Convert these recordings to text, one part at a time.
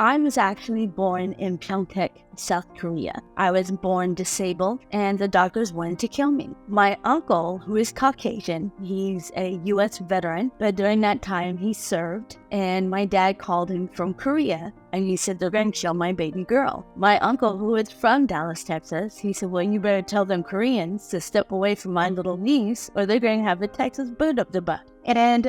I was actually born in Pyeongtaek, South Korea. I was born disabled and the doctors wanted to kill me. My uncle, who is Caucasian, he's a U.S. veteran, but during that time he served, and my dad called him from Korea and he said, they're going to kill my baby girl. My uncle, who is from Dallas, Texas, he said, well, you better tell them Koreans to step away from my little niece or they're going to have a Texas boot up the butt. And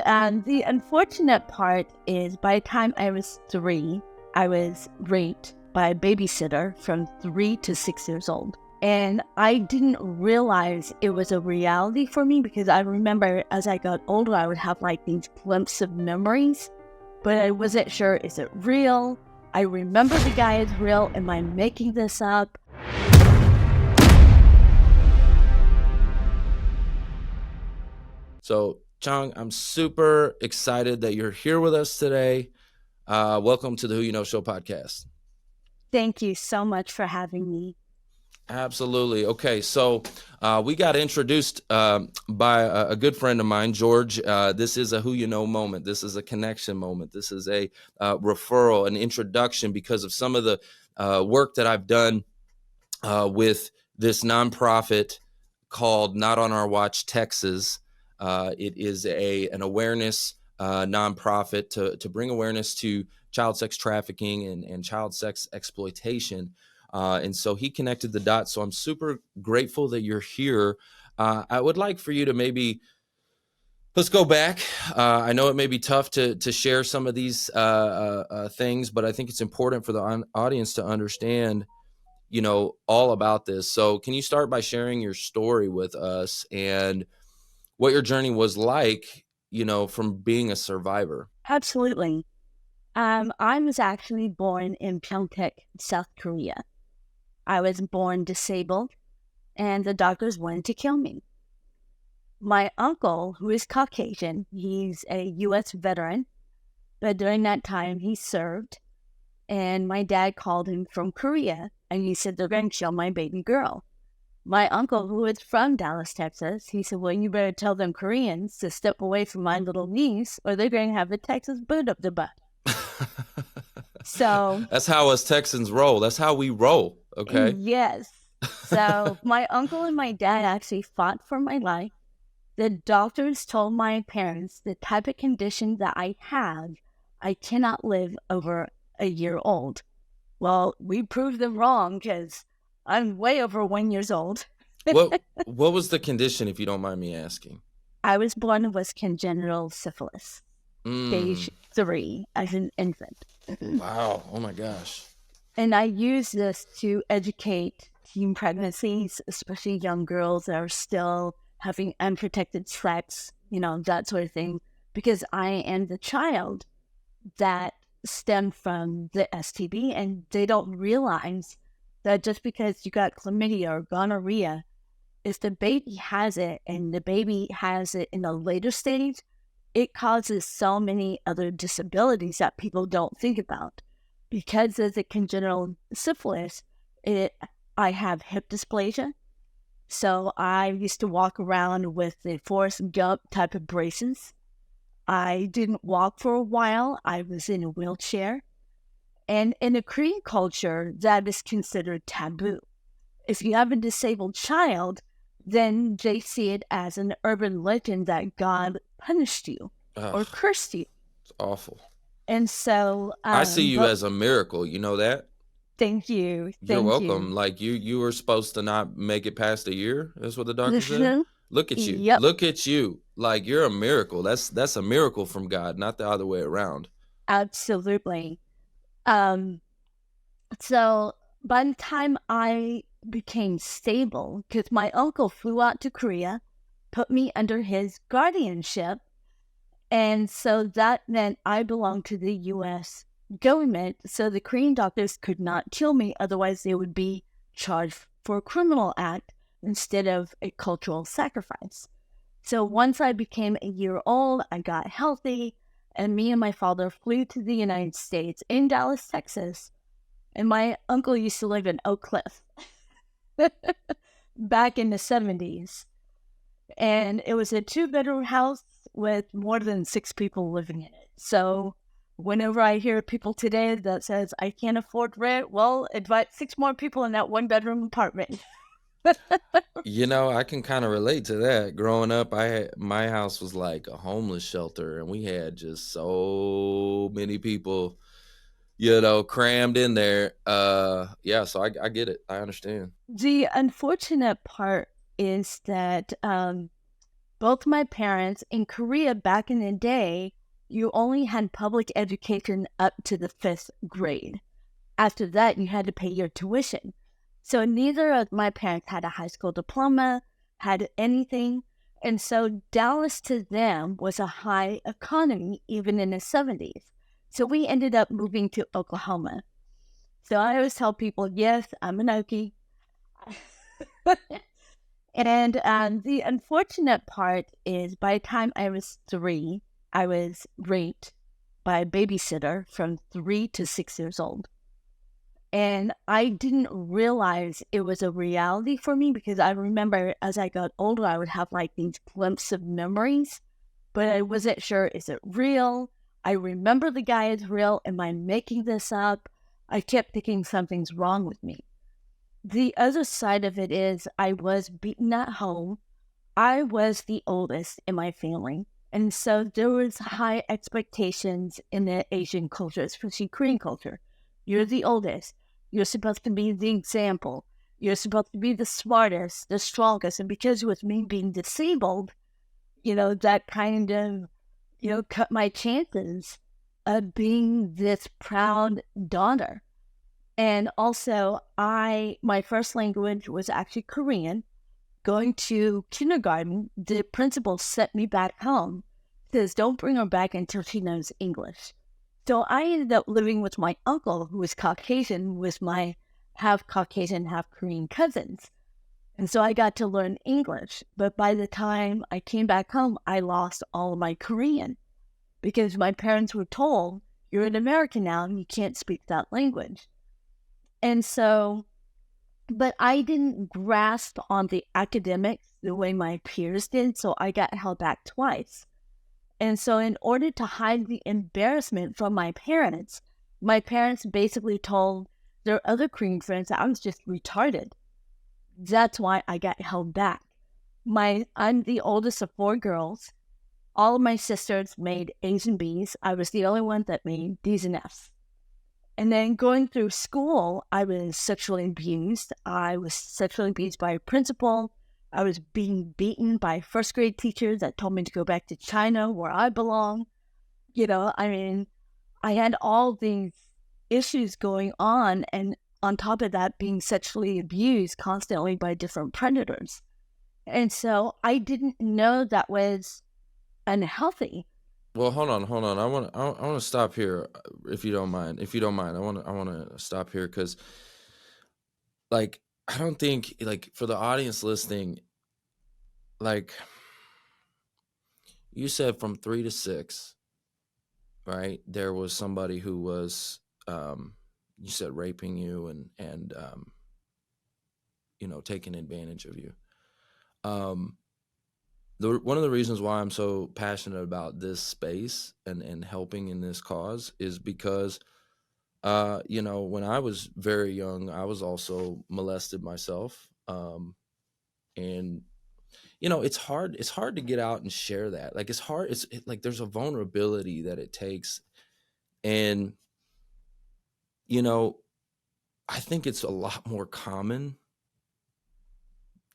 the unfortunate part is by the time I was 3, I was raped by a babysitter from 3 to 6 years old. And I didn't realize it was a reality for me because I remember as I got older, I would have like these glimpses of memories, but I wasn't sure, is it real? I remember the guy is real. Am I making this up? So, Chong, I'm super excited that you're here with us today. Welcome to the Who You Know Show podcast. Thank you so much for having me. Absolutely. Okay, so we got introduced by a good friend of mine, George. This is a Who You Know moment. This is a connection moment. This is a referral, an introduction because of some of the work that I've done with this nonprofit called Not On Our Watch Texas. It is an awareness nonprofit to bring awareness to child sex trafficking and child sex exploitation. And so he connected the dots. So I'm super grateful that you're here. I would like for you to let's go back. I know it may be tough to share some of these things, but I think it's important for the audience to understand, all about this. So can you start by sharing your story with us and what your journey was like, from being a survivor? Absolutely. I was actually born in Pyeongtaek, South Korea. I was born disabled and the doctors wanted to kill me. My uncle, who is Caucasian, he's a U.S. veteran, but during that time he served, and my dad called him from Korea and he said, they're going to kill my baby girl. My uncle, who is from Dallas, Texas, he said, well, you better tell them Koreans to step away from my little niece or they're going to have a Texas boot up the butt. So that's how us Texans roll. That's how we roll. Okay. Yes. So my uncle and my dad actually fought for my life. The doctors told my parents the type of condition that I have, I cannot live over a year old. Well, we proved them wrong because I'm way over 1 year old. What was the condition, if you don't mind me asking? I was born with congenital syphilis, stage 3, as an infant. Wow. Oh my gosh. And I use this to educate teen pregnancies, especially young girls that are still having unprotected sex, that sort of thing, because I am the child that stemmed from the STD, and they don't realize that just because you got chlamydia or gonorrhea, if the baby has it and the baby has it in a later stage, it causes so many other disabilities that people don't think about. Because of the congenital syphilis, I have hip dysplasia. So I used to walk around with the Forrest Gump type of braces. I didn't walk for a while. I was in a wheelchair. And in a Korean culture, that is considered taboo. If you have a disabled child, then they see it as an urban legend that God punished you or cursed you. It's awful. And so I see you as a miracle. You know that? Thank you. You're welcome. Like you were supposed to not make it past a year. That's what the doctor said. Look at you. Yep. Look at you. Like you're a miracle. That's a miracle from God, not the other way around. Absolutely. So by the time I became stable, because my uncle flew out to Korea, put me under his guardianship, and so that meant I belonged to the U.S. government, so the Korean doctors could not kill me, otherwise they would be charged for a criminal act instead of a cultural sacrifice. So once I became a year old, I got healthy, and me and my father flew to the United States in Dallas, Texas, and my uncle used to live in Oak Cliff back in the 70s. And it was a 2-bedroom house with more than 6 people living in it. So whenever I hear people today that says I can't afford rent, well, invite 6 more people in that 1 bedroom apartment. You know, I can kind of relate to that. Growing up, my house was like a homeless shelter, and we had just so many people, crammed in there. Yeah, so I get it. I understand. The unfortunate part is that both my parents in Korea back in the day, you only had public education up to the 5th grade. After that, you had to pay your tuition. So neither of my parents had a high school diploma, had anything. And so Dallas to them was a high economy, even in the 70s. So we ended up moving to Oklahoma. So I always tell people, yes, I'm an Okie. And the unfortunate part is by the time I was 3, I was raped by a babysitter from 3 to 6 years old. And I didn't realize it was a reality for me because I remember as I got older, I would have like these glimpses of memories, but I wasn't sure, is it real? I remember the guy is real. Am I making this up? I kept thinking something's wrong with me. The other side of it is I was beaten at home. I was the oldest in my family. And so there was high expectations in the Asian culture, especially Korean culture. You're the oldest. You're supposed to be the example. You're supposed to be the smartest, the strongest. And because with me being disabled, that kind of, cut my chances of being this proud daughter. And also, my first language was actually Korean. Going to kindergarten, the principal sent me back home. Says, don't bring her back until she knows English. So I ended up living with my uncle, who was Caucasian, with my half Caucasian, half Korean cousins. And so I got to learn English. But by the time I came back home, I lost all of my Korean because my parents were told, you're an American now and you can't speak that language. And so, but I didn't grasp on the academics the way my peers did, so I got held back twice. And so, in order to hide the embarrassment from my parents basically told their other Korean friends that I was just retarded. That's why I got held back. I'm the oldest of 4 girls. All of my sisters made A's and B's. I was the only one that made D's and F's. And then going through school, I was sexually abused. I was sexually abused by a principal. I was being beaten by 1st grade teachers that told me to go back to China where I belong. I had all these issues going on. And on top of that, being sexually abused constantly by different predators. And so I didn't know that was unhealthy. Well, hold on, hold on. I want to stop here, if you don't mind. If you don't mind, I want to stop here because, like, I don't think, like, for the audience listening, like, you said from 3 to 6, right? There was somebody who was, you said, raping you and taking advantage of you. One of the reasons why I'm so passionate about this space and helping in this cause is because, when I was very young, I was also molested myself. And it's hard. It's hard to get out and share that. Like, it's hard. Like there's a vulnerability that it takes. And, I think it's a lot more common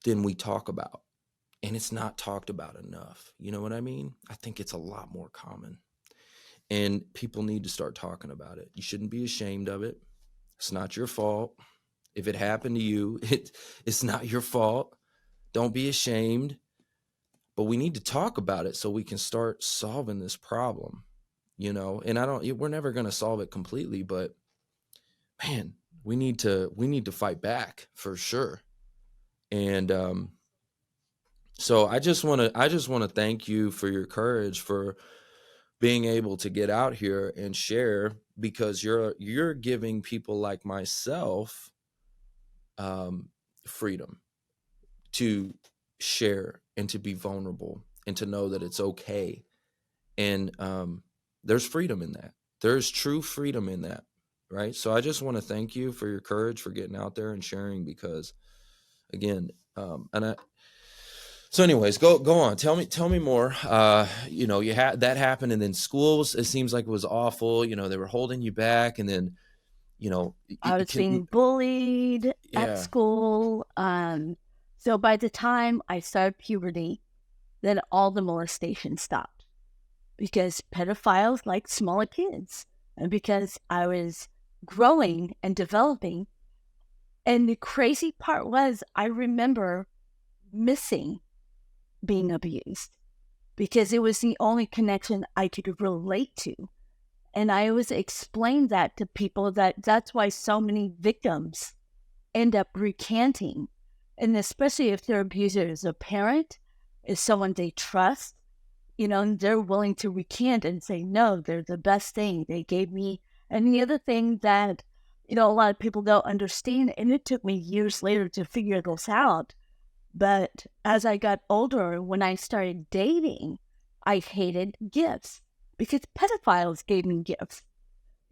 than we talk about. And it's not talked about enough. You know what I mean? I think it's a lot more common. And people need to start talking about it. You shouldn't be ashamed of it. It's not your fault. If it happened to you, it's not your fault. Don't be ashamed. But we need to talk about it so we can start solving this problem, and we're never going to solve it completely, but man, we need to fight back for sure. And so I just want to thank you for your courage, for being able to get out here and share, because you're giving people like myself freedom to share and to be vulnerable and to know that it's okay. And there's freedom in that. There's true freedom in that, right? So I just want to thank you for your courage, for getting out there and sharing, because again, and I, so anyways, go on. Tell me more. You had that happen, and then schools, it seems like it was awful. They were holding you back, and then, I was being bullied at yeah. school. So by the time I started puberty, then all the molestation stopped because pedophiles like smaller kids, and because I was growing and developing. And the crazy part was, I remember missing being abused because it was the only connection I could relate to. And I always explained that to people, that's why so many victims end up recanting. And especially if their abuser is a parent, is someone they trust, and they're willing to recant and say, no, they're the best thing. They gave me. And the other thing that, a lot of people don't understand, and it took me years later to figure this out, but as I got older, when I started dating, I hated gifts because pedophiles gave me gifts.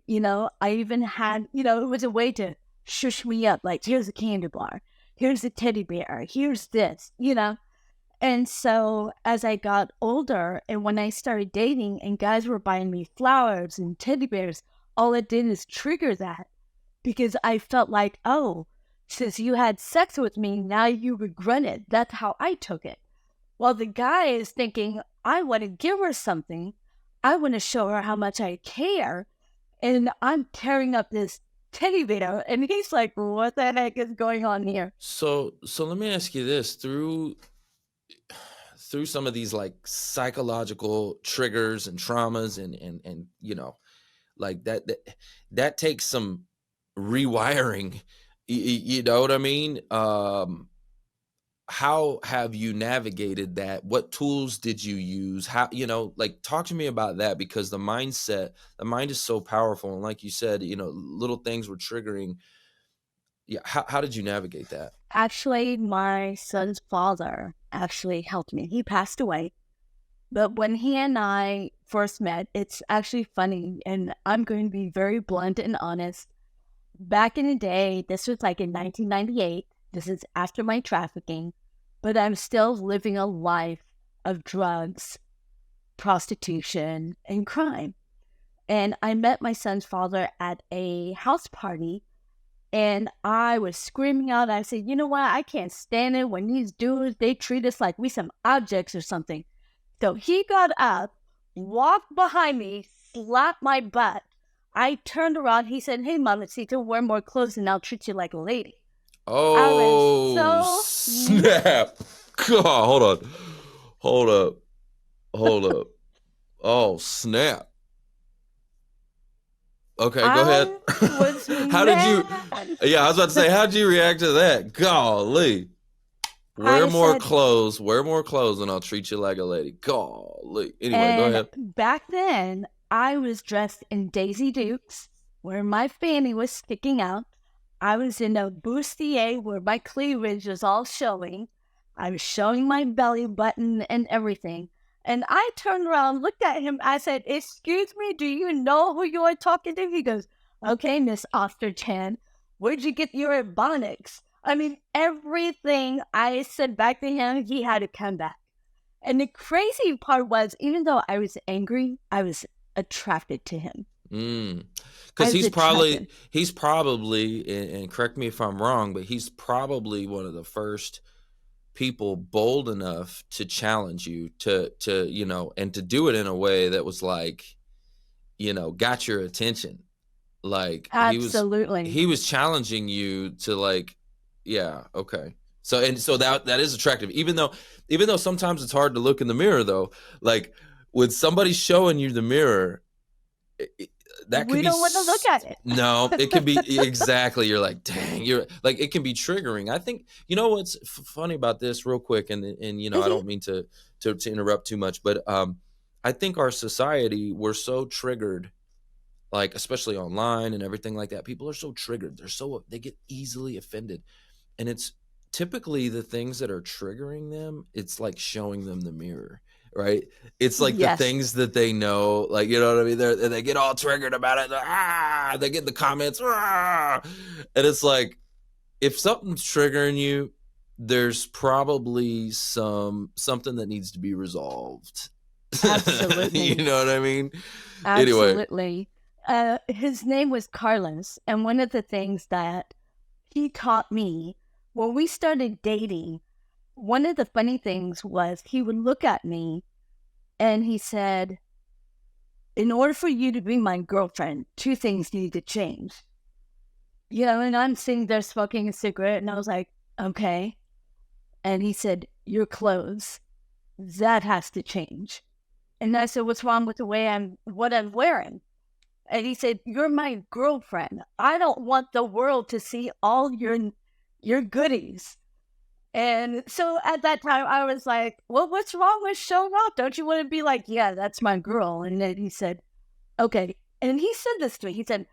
I even had, it was a way to shush me up. Like, here's a candy bar, here's a teddy bear, here's this. And so as I got older and when I started dating and guys were buying me flowers and teddy bears, all it did is trigger that because I felt like, oh, since you had sex with me, now you regret it. That's how I took it. While the guy is thinking, I want to give her something. I want to show her how much I care. And I'm tearing up this teddy bear. And he's like, what the heck is going on here? So let me ask you this: through some of these like psychological triggers and traumas, and like that takes some rewiring. You know what I mean? How have you navigated that? What tools did you use? How, like, talk to me about that, because the mind is so powerful, and like you said, little things were triggering. Yeah, how did you navigate that? Actually, my son's father actually helped me. He passed away. But when he and I first met, it's actually funny, and I'm going to be very blunt and honest. Back in the day, this was like in 1998. This is after my trafficking, but I'm still living a life of drugs, prostitution, and crime. And I met my son's father at a house party, and I was screaming out. I said, you know what? I can't stand it when these dudes, they treat us like we some objects or something. So he got up, walked behind me, slapped my butt. I turned around. He said, hey, Mamacita, wear more clothes and I'll treat you like a lady. I was Oh, so snap. God, hold on. Hold up. Hold up. Oh, snap. Okay, go ahead. I was How did you? mad. Yeah, I was about to say, how did you react to that? Golly. I said, Wear more clothes, and I'll treat you like a lady. Golly. Anyway, go and ahead. back then I was dressed in Daisy Dukes where my fanny was sticking out. I was in a bustier where my cleavage was all showing. I was showing my belly button and everything. And I turned around, looked at him. I said, excuse me, do you know who you are talking to? He goes, okay, Miss Osterchan, where'd you get your ebonics? I mean, everything I said back to him, he had to come back. And the crazy part was, even though I was angry, I was attracted to him. I Because was attracted. he's probably, and correct me if I'm wrong, but he's probably one of the first people bold enough to challenge you, to and to do it in a way that was like, got your attention. Like, Absolutely. he was challenging you to, like, yeah, okay. So that is attractive, even though sometimes it's hard to look in the mirror, though. Like, when somebody's showing you the mirror, it, that can We be don't want to look at it. no, it can be, exactly. You're like, dang, you're like, it can be triggering. I think, what's funny about this, real quick, and I Mhm. don't mean to interrupt too much, but I think our society, we're so triggered, like, especially online and everything like that. People are so triggered. They get easily offended, and it's typically the things that are triggering them. It's like showing them the mirror, right? It's like the Yes. things that they know, like, you know what I mean? They get all triggered about it. They get the comments, and it's like, if something's triggering you, there's probably something that needs to be resolved. You Absolutely. know what I mean? Anyway, Absolutely. His name was Carlos. And one of the things that he taught me when we started dating, one of the funny things was he would look at me and he said, in order for you to be my girlfriend, two things need to change. And I'm sitting there smoking a cigarette and I was like, okay. And he said, your clothes, that has to change. And I said, what's wrong with the way what I'm wearing? And he said, you're my girlfriend. I don't want the world to see all your goodies. And so at that time, I was like, well, what's wrong with showing off? Don't you want to be like, yeah, that's my girl? And then he said, okay. And he said this to me. He said,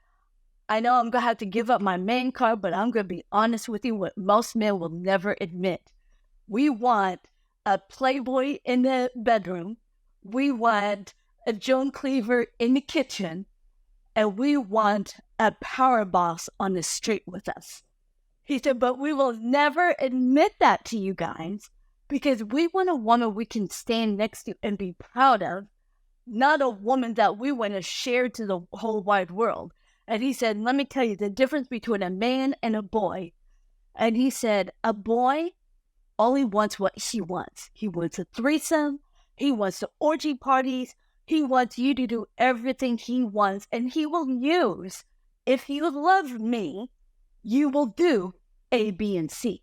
I know I'm going to have to give up my main card, but I'm going to be honest with you, what most men will never admit. We want a playboy in the bedroom. We want a Joan Cleaver in the kitchen. And we want a power boss on the street with us. He said, but we will never admit that to you guys because we want a woman we can stand next to and be proud of, not a woman that we want to share to the whole wide world. And he said, let me tell you the difference between a man and a boy. And he said, a boy only wants what he wants. He wants a threesome. He wants the orgy parties. He wants you to do everything he wants, and he will use, if you love me, you will do A, B, and C.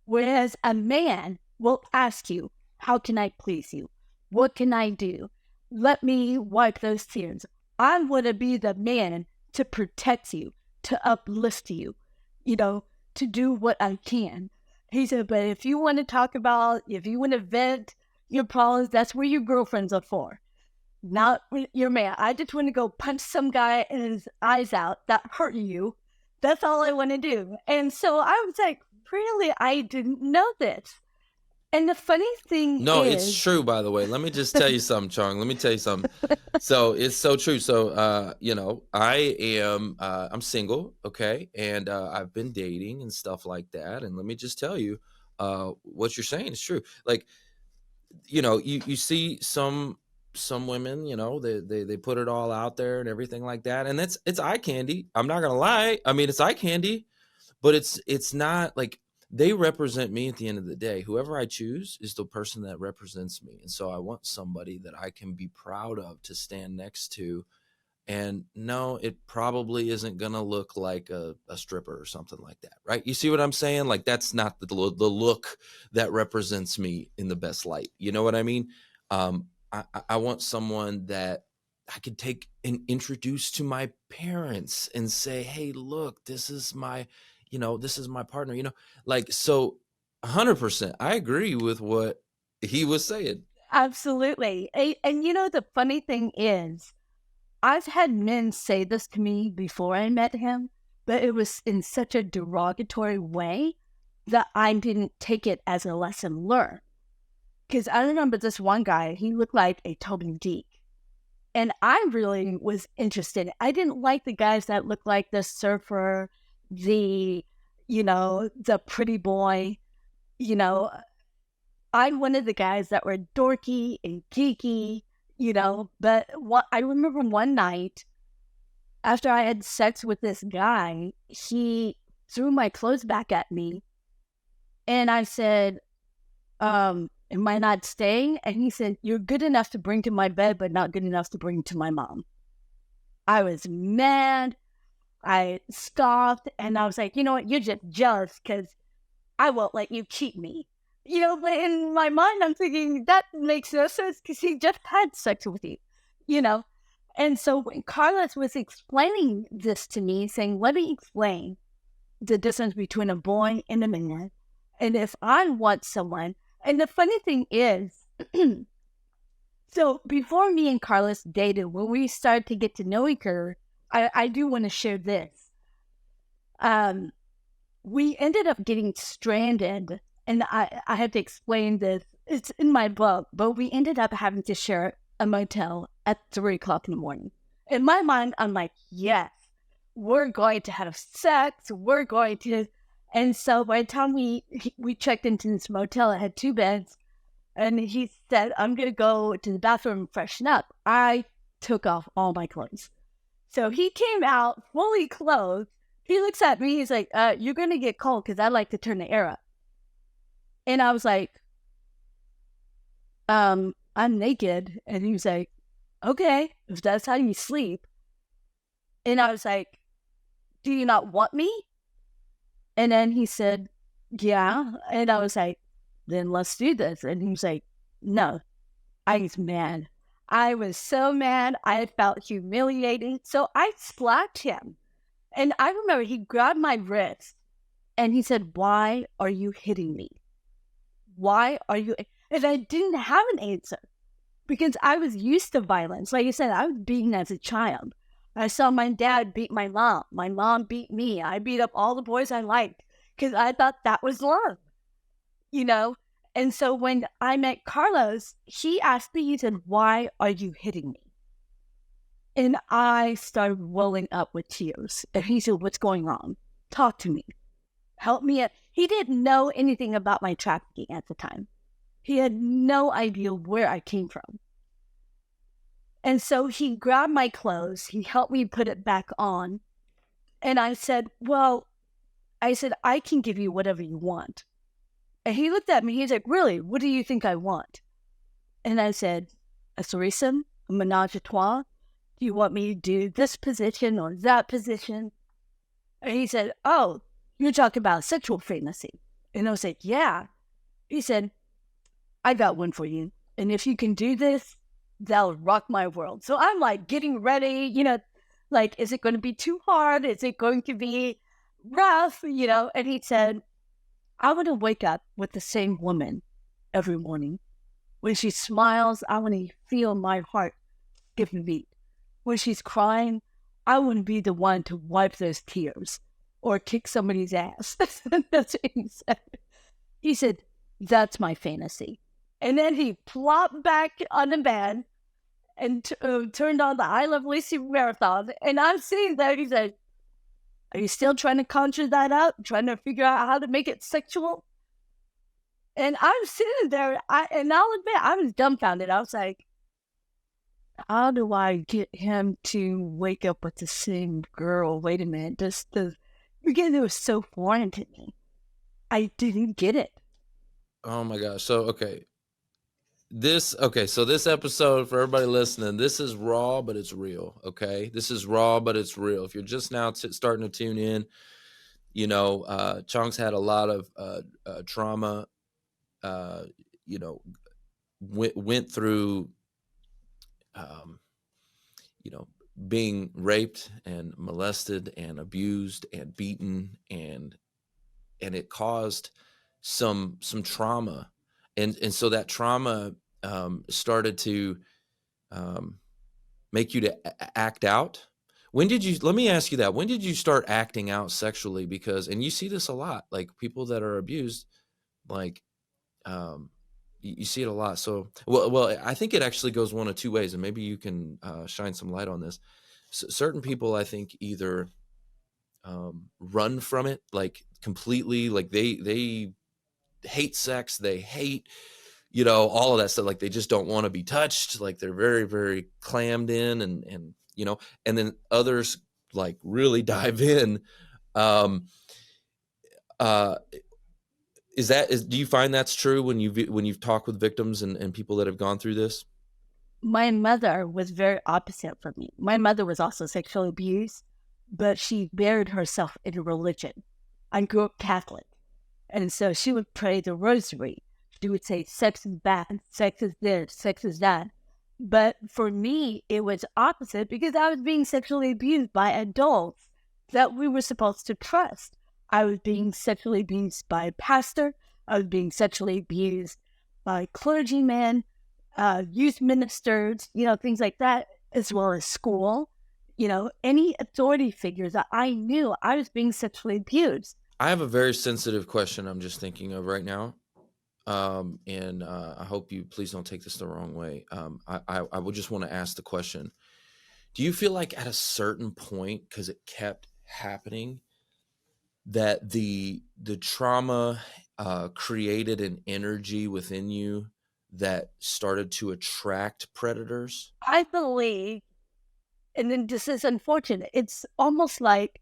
Whereas a man will ask you, how can I please you? What can I do? Let me wipe those tears. I want to be the man to protect you, to uplift you, to do what I can. He said, but if you want to vent your problems, that's where your girlfriends are for. Not your man. I just want to go punch some guy in his eyes out that hurt you. That's all I want to do. And so I was like, really? I didn't know this. And the funny thing no, it's is, true, by the way. Let me just tell you something, Chong. Let me tell you something. So it's so true. So, I'm single, okay? And I've been dating and stuff like that. And let me just tell you, what you're saying is true. Like, you see some women, they put it all out there and everything like that. And it's eye candy. I'm not going to lie. I mean, it's eye candy, but it's not like, they represent me at the end of the day. Whoever I choose is the person that represents me. And so I want somebody that I can be proud of to stand next to. And no, it probably isn't going to look like a stripper or something like that, right? You see what I'm saying? Like, that's not the look that represents me in the best light. You know what I mean? I want someone that I could take and introduce to my parents and say, hey, look, this is my partner, like, so 100%. I agree with what he was saying. absolutely. And the funny thing is, I've had men say this to me before I met him, but it was in such a derogatory way that I didn't take it as a lesson learned. Because I remember this one guy, he looked like a Toby Deek. And I really was interested. I didn't like the guys that looked like the surfer, the pretty boy. I wanted the guys that were dorky and geeky, But I remember one night after I had sex with this guy, he threw my clothes back at me. And I said, am I not staying? And he said, you're good enough to bring to my bed, but not good enough to bring to my mom. I was mad. I scoffed and I was like, you know what? You're just jealous because I won't let you cheat me. But in my mind, I'm thinking that makes no sense because he just had sex with you. And so when Carlos was explaining this to me, saying, let me explain the difference between a boy and a man. And if I want someone, and the funny thing is, so before me and Carlos dated, when we started to get to know each other, I do want to share this. We ended up getting stranded, and I had to explain this It's in my book, but we ended up having to share a motel at 3 o'clock in the morning. In my mind, I'm like, yes, we're going to have sex. We're going to. And so by the time we checked into this motel, it had 2 beds. And he said, I'm going to go to the bathroom and freshen up. I took off all my clothes. So he came out fully clothed. He looks at me. He's like, you're going to get cold because I like to turn the air up. And I was like, I'm naked. And he was like, okay, if that's how you sleep. And I was like, do you not want me? And then he said, yeah. And I was like, then let's do this. And he was like, no. I was mad. I was so mad. I felt humiliated. So I slapped him. And I remember he grabbed my wrist and he said, why are you hitting me? Why are you? And I didn't have an answer because I was used to violence. Like I said, I was beaten as a child. I saw my dad beat my mom. My mom beat me. I beat up all the boys I liked because I thought that was love, you know? And so when I met Carlos, he asked me, he said, why are you hitting me? And I started welling up with tears. And he said, what's going on? Talk to me. Help me. He didn't know anything about my trafficking at the time. He had no idea where I came from. And so he grabbed my clothes. He helped me put it back on. And I said, I can give you whatever you want. And he looked at me. He's like, really? What do you think I want? And I said, a threesome, a menage a trois. Do you want me to do this position or that position? And he said, oh, you're talking about sexual fantasy. And I was like, yeah. He said, I got one for you. And if you can do this, that'll rock my world. So I'm like getting ready, like, is it going to be too hard? Is it going to be rough? And he said, I want to wake up with the same woman every morning. When she smiles, I want to feel my heart skip a beat. When she's crying, I want to be the one to wipe those tears or kick somebody's ass. That's what he said. He said, that's my fantasy. And then he plopped back on the bed and turned on the I Love Lucy marathon. And I'm sitting there, he's like, are you still trying to conjure that up? Trying to figure out how to make it sexual? And I'm sitting there, and I'll admit, I was dumbfounded. I was like, how do I get him to wake up with the same girl? Wait a minute. Because it was so foreign to me. I didn't get it. Oh my gosh. So, so this episode, for everybody listening, this is raw, but it's real. Okay. This is raw, but it's real. If you're just now starting to tune in, Chong's had a lot of trauma, went through, being raped and molested and abused and beaten, and it caused some trauma. And so that trauma started to make you to act out. Let me ask you that. When did you start acting out sexually? Because, and you see this a lot, like people that are abused, like you see it a lot. So, well, I think it actually goes one of two ways, and maybe you can shine some light on this. Certain people, I think, either run from it, like completely, like they hate sex, they hate all of that stuff, like they just don't want to be touched, like they're very, very clammed in, and and then others like really dive in. Do you find that's true when you've talked with victims and people that have gone through this? My mother was very opposite from me. My mother was also sexually abused, but she buried herself in religion. I grew up Catholic. And so she would pray the rosary. She would say, sex is bad, sex is this, sex is that. But for me, it was opposite because I was being sexually abused by adults that we were supposed to trust. I was being sexually abused by a pastor. I was being sexually abused by clergymen, youth ministers, things like that, as well as school. Any authority figures that I knew, I was being sexually abused. I have a very sensitive question I'm just thinking of right now. and I hope you please don't take this the wrong way. I would just want to ask the question: do you feel like at a certain point, because it kept happening, that the trauma created an energy within you that started to attract predators? I believe, and then this is unfortunate, it's almost like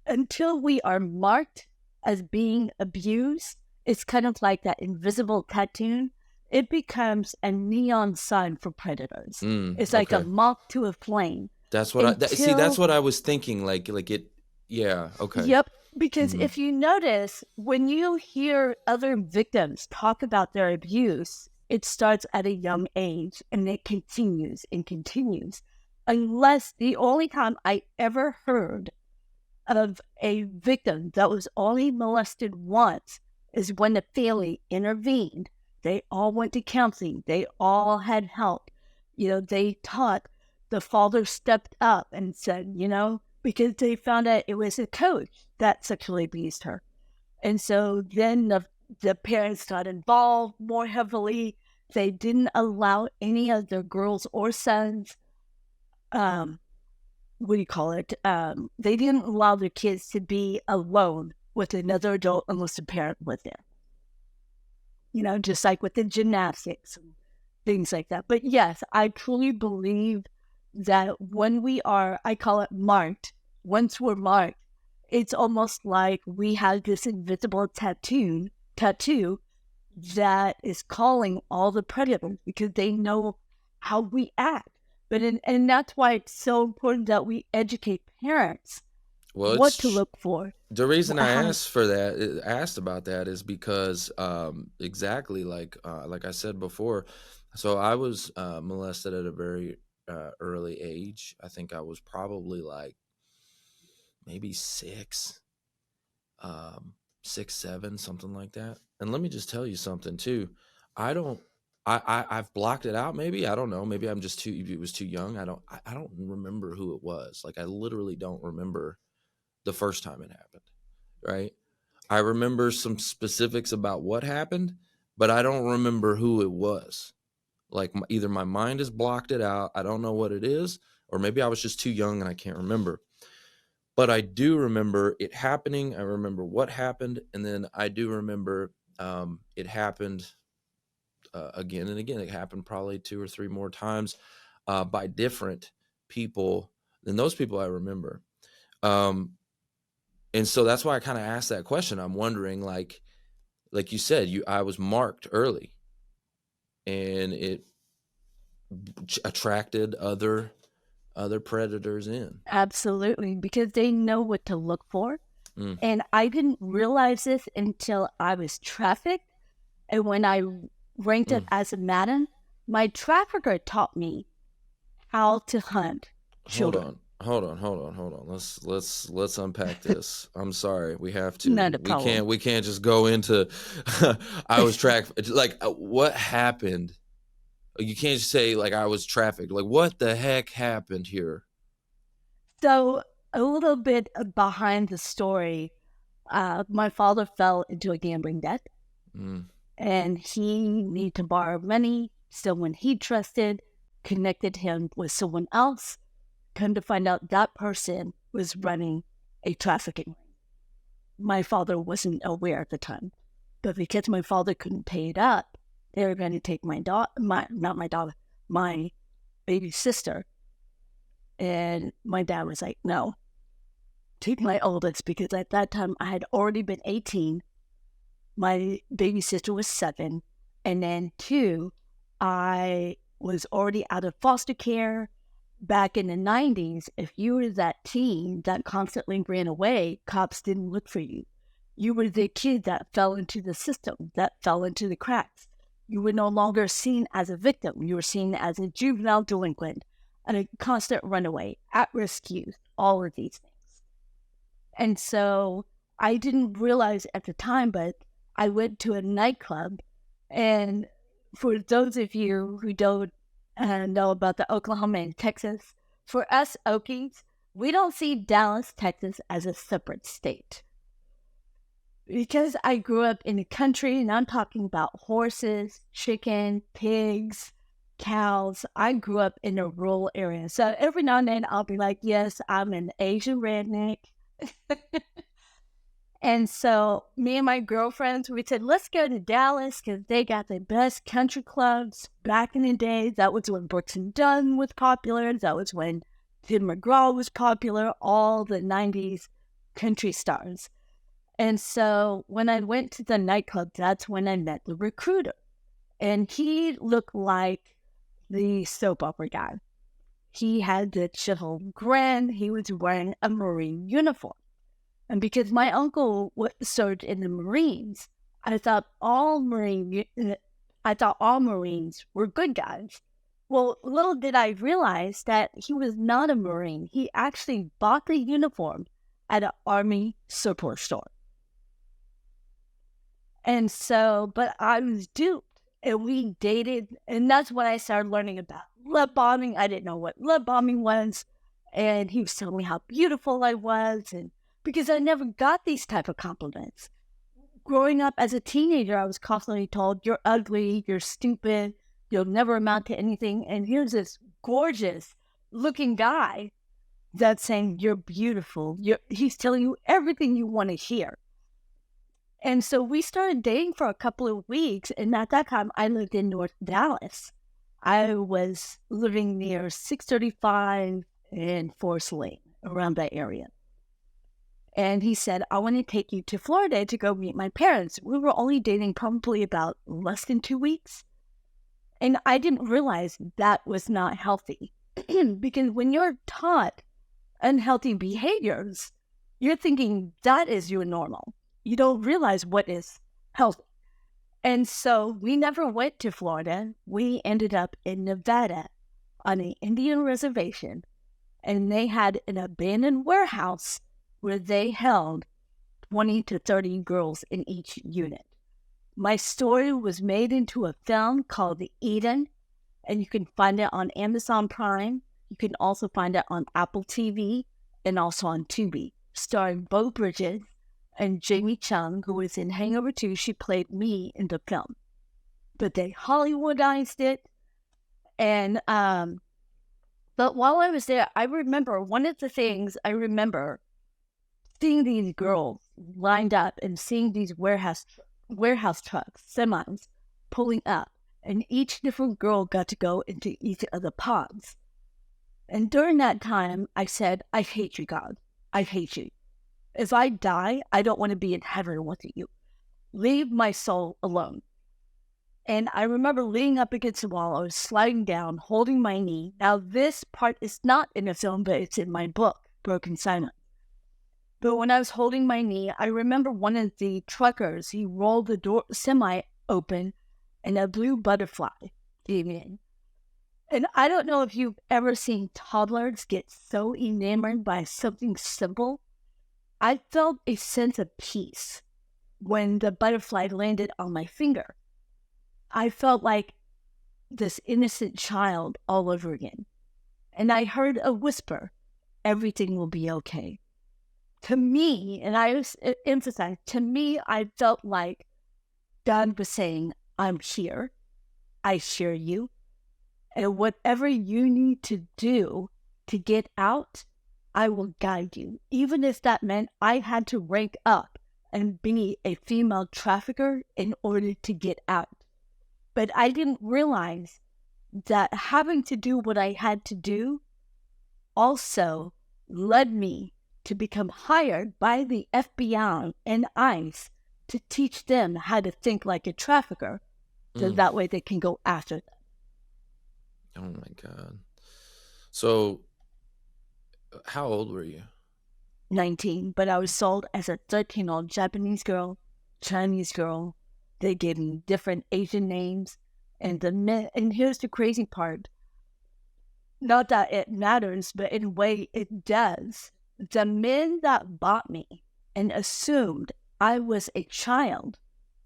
until we are marked as being abused, it's kind of like that invisible tattoo. It becomes a neon sign for predators. It's like a Okay. moth to a flame That's what see. That's until, what I was thinking. Like it. Yeah. Okay. yep. Because Mm. if you notice, when you hear other victims talk about their abuse, it starts at a young age and it continues and continues. Unless the only time I ever heard of a victim that was only molested once is when the family intervened. They all went to counseling. They all had help. They taught. The father stepped up and said, because they found out it was a coach that sexually abused her. And so then the parents got involved more heavily. They didn't allow any of their girls or sons what do you call it? They didn't allow their kids to be alone with another adult unless the parent was there. Just like with the gymnastics and things like that. But yes, I truly believe that when we are, I call it marked, once we're marked, it's almost like we have this invisible tattoo that is calling all the predators because they know how we act. And that's why it's so important that we educate parents Well, what to look for. the reason I How, asked about that is because exactly like I said before. So I was molested at a very early age. I think I was probably like maybe um, 6, 7, something like that. And let me just tell you something too. I don't. I've blocked it out. Maybe I don't know. Maybe I'm just too. It was too young. I don't remember who it was. Like I literally don't remember the first time it happened. Right. I remember some specifics about what happened, but I don't remember who it was. Like either my mind has blocked it out. I don't know what it is, or maybe I was just too young and I can't remember. But I do remember it happening. I remember what happened, and then I do remember it happened again and again. It happened probably 2 or 3 more times by different people than those people I remember. Um, and so that's why I kind of asked that question. I'm wondering, like you said, I was marked early, and it attracted other predators in. absolutely, because they know what to look for. Mm, And I didn't realize this until I was trafficked. And when I ranked up mm. as a madam, my trafficker taught me how to hunt Hold children. on. Let's unpack this. I'm sorry, we have to. Not a problem. We can't just go into. I was tracked. Like, what happened? You can't just say like I was trafficked. Like, what the heck happened here? So, a little bit behind the story, my father fell into a gambling debt Mm, and he needed to borrow money. Someone he trusted connected him with someone else. Come to find out that person was running a trafficking ring. My father wasn't aware at the time, but because my father couldn't pay it up, they were going to take my baby sister. And my dad was like, no, take my oldest, because at that time I had already been 18. My baby sister was 7. And then 2, I was already out of foster care. Back in the 90s, if you were that teen that constantly ran away, cops didn't look for you. You were the kid that fell into the system, that fell into the cracks. You were no longer seen as a victim. You were seen as a juvenile delinquent and a constant runaway, at-risk youth, all of these things. And so I didn't realize at the time, but I went to a nightclub. And for those of you who don't know about the Oklahoma and Texas, for us Okies, we don't see Dallas, Texas as a separate state. Because I grew up in the country, and I'm talking about horses, chicken, pigs, cows. I grew up in a rural area. So every now and then I'll be like, yes, I'm an Asian redneck. And so me and my girlfriends, we said, let's go to Dallas because they got the best country clubs. Back in the day, that was when Brooks and Dunn was popular. That was when Tim McGraw was popular, all the 90s country stars. And so when I went to the nightclub, that's when I met the recruiter. And he looked like the soap opera guy. He had the chiseled grin. He was wearing a Marine uniform. And because my uncle served in the Marines, I thought all Marines were good guys. Well, little did I realize that he was not a Marine. He actually bought the uniform at an Army support store. And so, but I was duped. And we dated, and that's when I started learning about love bombing. I didn't know what love bombing was. And he was telling me how beautiful I was, and because I never got these type of compliments. Growing up as a teenager, I was constantly told, you're ugly, you're stupid, you'll never amount to anything. And here's this gorgeous looking guy that's saying, you're beautiful. He's telling you everything you want to hear. And so we started dating for a couple of weeks. And at that time, I lived in North Dallas. I was living near 635 and Forest Lane, around that area. And he said, I want to take you to Florida to go meet my parents. We were only dating probably about less than 2 weeks. And I didn't realize that was not healthy. Because when you're taught unhealthy behaviors, you're thinking that is your normal. You don't realize what is healthy. And so we never went to Florida. We ended up in Nevada on an Indian reservation. And they had an abandoned warehouse where they held 20 to 30 girls in each unit. My story was made into a film called The Eden, and you can find it on Amazon Prime. You can also find it on Apple TV and also on Tubi, starring Beau Bridges and Jamie Chung, who was in Hangover 2. She played me in the film. But they Hollywoodized it. And, but while I was there, I remember one of the things I remember seeing these girls lined up and seeing these warehouse trucks, semis, pulling up. And each different girl got to go into each of the pods. And during that time, I said, I hate you, God. I hate you. If I die, I don't want to be in heaven with you. Leave my soul alone. And I remember leaning up against the wall. I was sliding down, holding my knee. Now, this part is not in the film, but it's in my book, Broken Silence. But when I was holding my knee, I remember one of the truckers, he rolled the door semi open, and a blue butterfly came in. And I don't know if you've ever seen toddlers get so enamored by something simple. I felt a sense of peace when the butterfly landed on my finger. I felt like this innocent child all over again. And I heard a whisper, everything will be okay. To me, and I was emphasized, to me, I felt like God was saying, I'm here, I hear you, and whatever you need to do to get out, I will guide you. Even if that meant I had to rank up and be a female trafficker in order to get out. But I didn't realize that having to do what I had to do also led me to become hired by the FBI and ICE to teach them how to think like a trafficker, so that way they can go after them. Oh my God. So how old were you? 19, but I was sold as a 13-year-old Japanese girl, Chinese girl. They gave me different Asian names. And here's the crazy part. Not that it matters, but in a way it does. The men that bought me and assumed I was a child,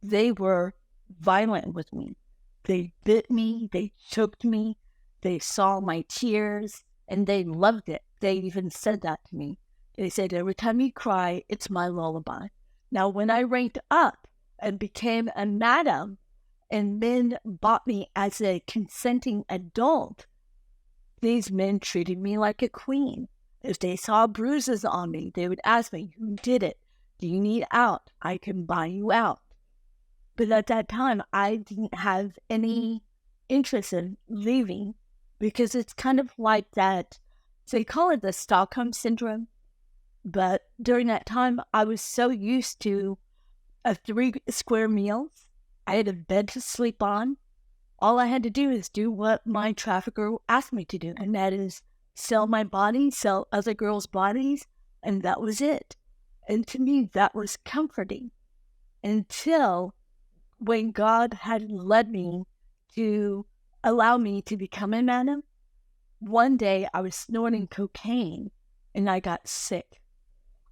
they were violent with me. They bit me, they choked me, they saw my tears, and they loved it. They even said that to me. They said, every time you cry, it's my lullaby. Now, when I ranked up and became a madam, and men bought me as a consenting adult, these men treated me like a queen. If they saw bruises on me, they would ask me, who did it? Do you need out? I can buy you out. But at that time, I didn't have any interest in leaving because it's kind of like that. They call it the Stockholm Syndrome. But during that time, I was so used to a 3 square meals. I had a bed to sleep on. All I had to do is do what my trafficker asked me to do, and that is sell my body, sell other girls' bodies, and that was it. And to me, that was comforting until when God had led me to allow me to become a madam. One day I was snorting cocaine and I got sick.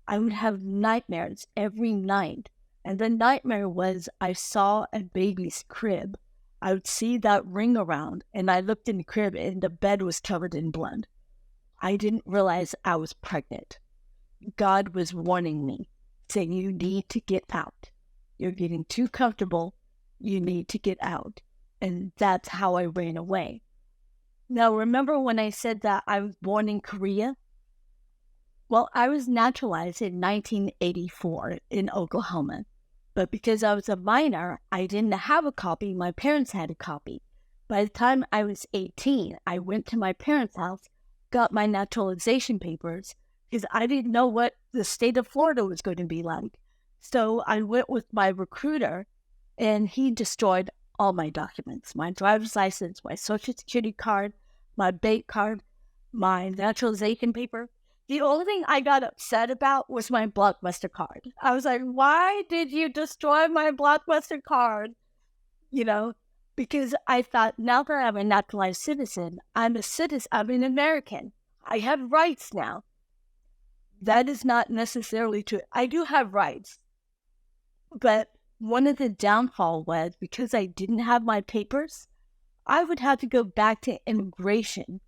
I would have nightmares every night. And the nightmare was I saw a baby's crib. I would see that ring around, and I looked in the crib and the bed was covered in blood. I didn't realize I was pregnant. God was warning me, saying, you need to get out. You're getting too comfortable. You need to get out. And that's how I ran away. Now, remember when I said that I was born in Korea? Well, I was naturalized in 1984 in Oklahoma. But because I was a minor, I didn't have a copy. My parents had a copy. By the time I was 18, I went to my parents' house, got my naturalization papers, because I didn't know what the state of Florida was going to be like. So I went with my recruiter, and he destroyed all my documents, my driver's license, my social security card, my bank card, my naturalization paper. The only thing I got upset about was my Blockbuster card. I was like, why did you destroy my Blockbuster card? You know, because I thought now that I'm a naturalized citizen, I'm an American. I have rights now. That is not necessarily true. I do have rights. But one of the downfall was because I didn't have my papers, I would have to go back to immigration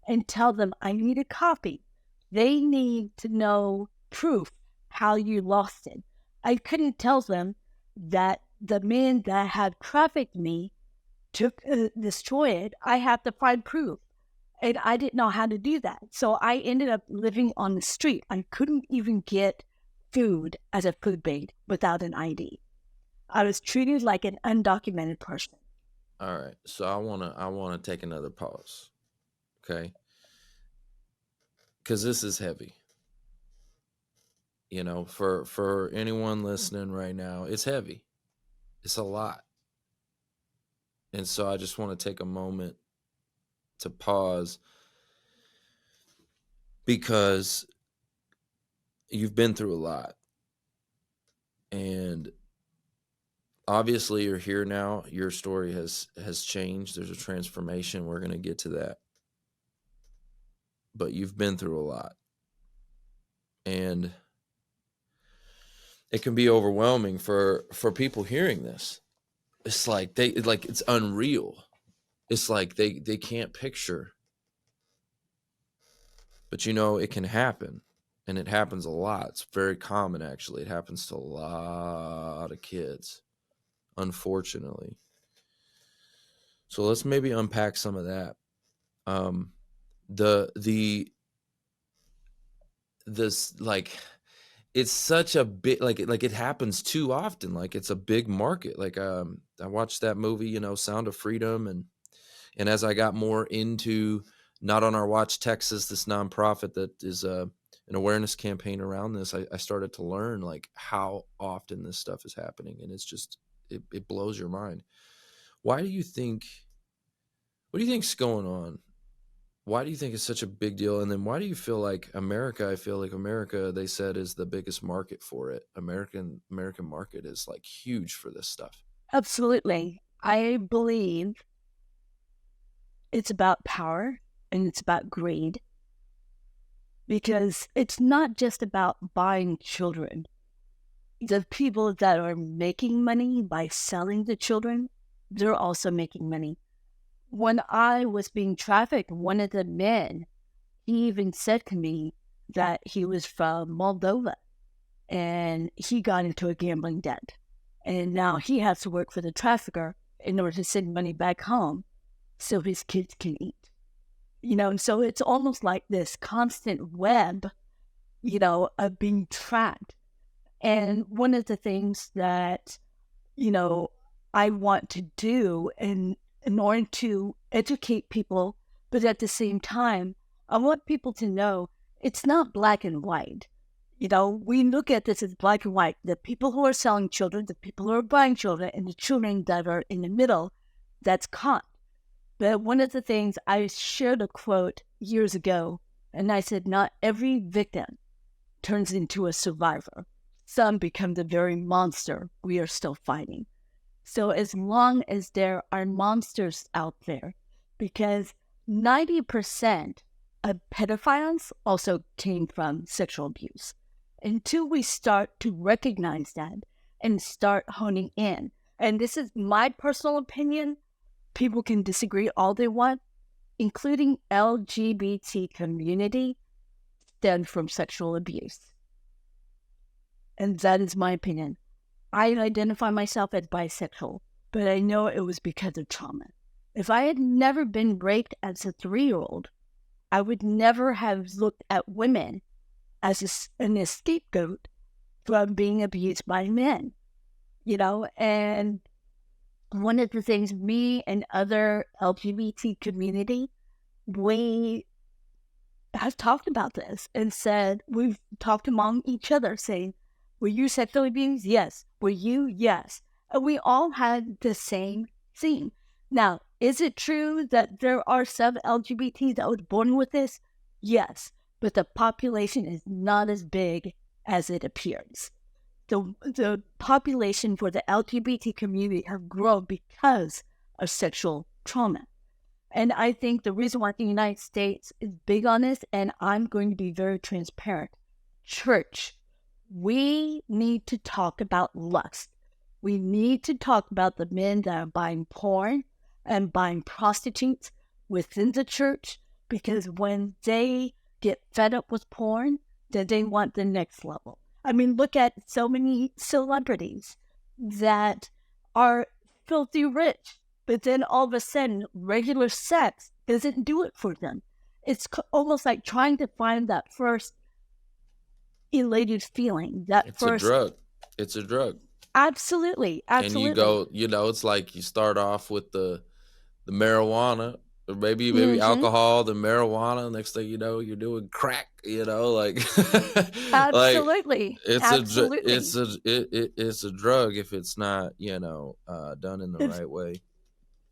and tell them I need a copy. They need to know proof how you lost it. I couldn't tell them that the man that had trafficked me destroyed it. I have to find proof. And I didn't know how to do that. So I ended up living on the street. I couldn't even get food as a food bank without an ID. I was treated like an undocumented person. All right. So I wanna take another pause. Okay. Because this is heavy. You know, for anyone listening right now, it's heavy. It's a lot. And so I just want to take a moment to pause because you've been through a lot. And obviously you're here now. Your story has changed. There's a transformation. We're going to get to that. But you've been through a lot. And it can be overwhelming for people hearing this. It's like it's unreal. It's like they can't picture. But you know, it can happen. And it happens a lot. It's very common, actually. It happens to a lot of kids, unfortunately. So let's maybe unpack some of that. This like it's such a big like it happens too often. Like it's a big market. Like I watched that movie, you know, Sound of Freedom, and as I got more into Not on Our Watch Texas, this nonprofit that is an awareness campaign around this, I started to learn like how often this stuff is happening, and it's just it blows your mind. What do you think's going on? Why do you think it's such a big deal? And then why do you feel like America, they said, is the biggest market for it. American market is like huge for this stuff. Absolutely. I believe it's about power and it's about greed, because it's not just about buying children. The people that are making money by selling the children, they're also making money. When I was being trafficked, one of the men, he even said to me that he was from Moldova. and he got into a gambling debt. And now he has to work for the trafficker in order to send money back home so his kids can eat. So it's almost like this constant web, of being trapped. And one of the things that, I want to do in order to educate people, but at the same time, I want people to know it's not black and white. We look at this as black and white. The people who are selling children, the people who are buying children, and the children that are in the middle, that's caught. But one of the things, I shared a quote years ago, and I said, not every victim turns into a survivor. Some become the very monster we are still fighting. So as long as there are monsters out there, because 90% of pedophiles also came from sexual abuse. Until we start to recognize that and start honing in, and this is my personal opinion, people can disagree all they want, including LGBT community, stem from sexual abuse. And that is my opinion. I identify myself as bisexual, but I know it was because of trauma. If I had never been raped as a 3-year-old, I would never have looked at women as an scapegoat from being abused by men, and one of the things me and other LGBT community, we have talked about this and said, we've talked among each other saying, were you sexually abused? Yes. Were you? Yes. And we all had the same theme. Now, is it true that there are some LGBT that was born with this? Yes. But the population is not as big as it appears. The population for the LGBT community have grown because of sexual trauma. And I think the reason why the United States is big on this, and I'm going to be very transparent, church, we need to talk about lust. We need to talk about the men that are buying porn and buying prostitutes within the church, because when they get fed up with porn, then they want the next level. I mean, look at so many celebrities that are filthy rich, but then all of a sudden, regular sex doesn't do it for them. It's almost like trying to find that first elated feeling. It's a drug. It's a drug. Absolutely. And you go, it's like you start off with the marijuana, or maybe alcohol, the marijuana. Next thing you know, you're doing crack. Like absolutely, like absolutely. It's a drug if it's not done in the right way.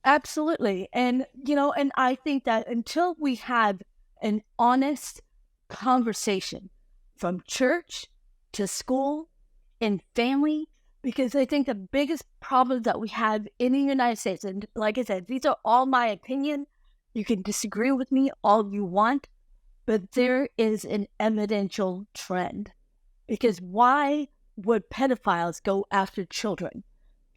Absolutely, and and I think that until we have an honest conversation from church to school and family, because I think the biggest problem that we have in the United States, and like I said, these are all my opinion. You can disagree with me all you want, but there is an evidential trend. Because why would pedophiles go after children?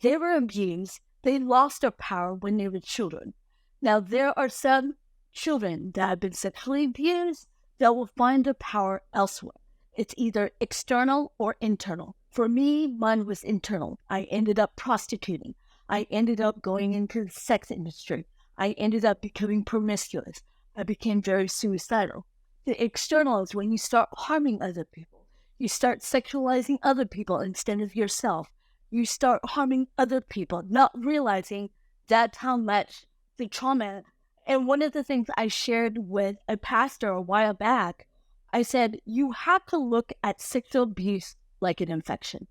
They were abused. They lost their power when they were children. Now, there are some children that have been sexually abused that will find their power elsewhere. It's either external or internal. For me, mine was internal. I ended up prostituting. I ended up going into the sex industry. I ended up becoming promiscuous. I became very suicidal. The external is when you start harming other people. You start sexualizing other people instead of yourself. You start harming other people, not realizing that's how much the trauma. And one of the things I shared with a pastor a while back, I said, you have to look at sexual abuse like an infection.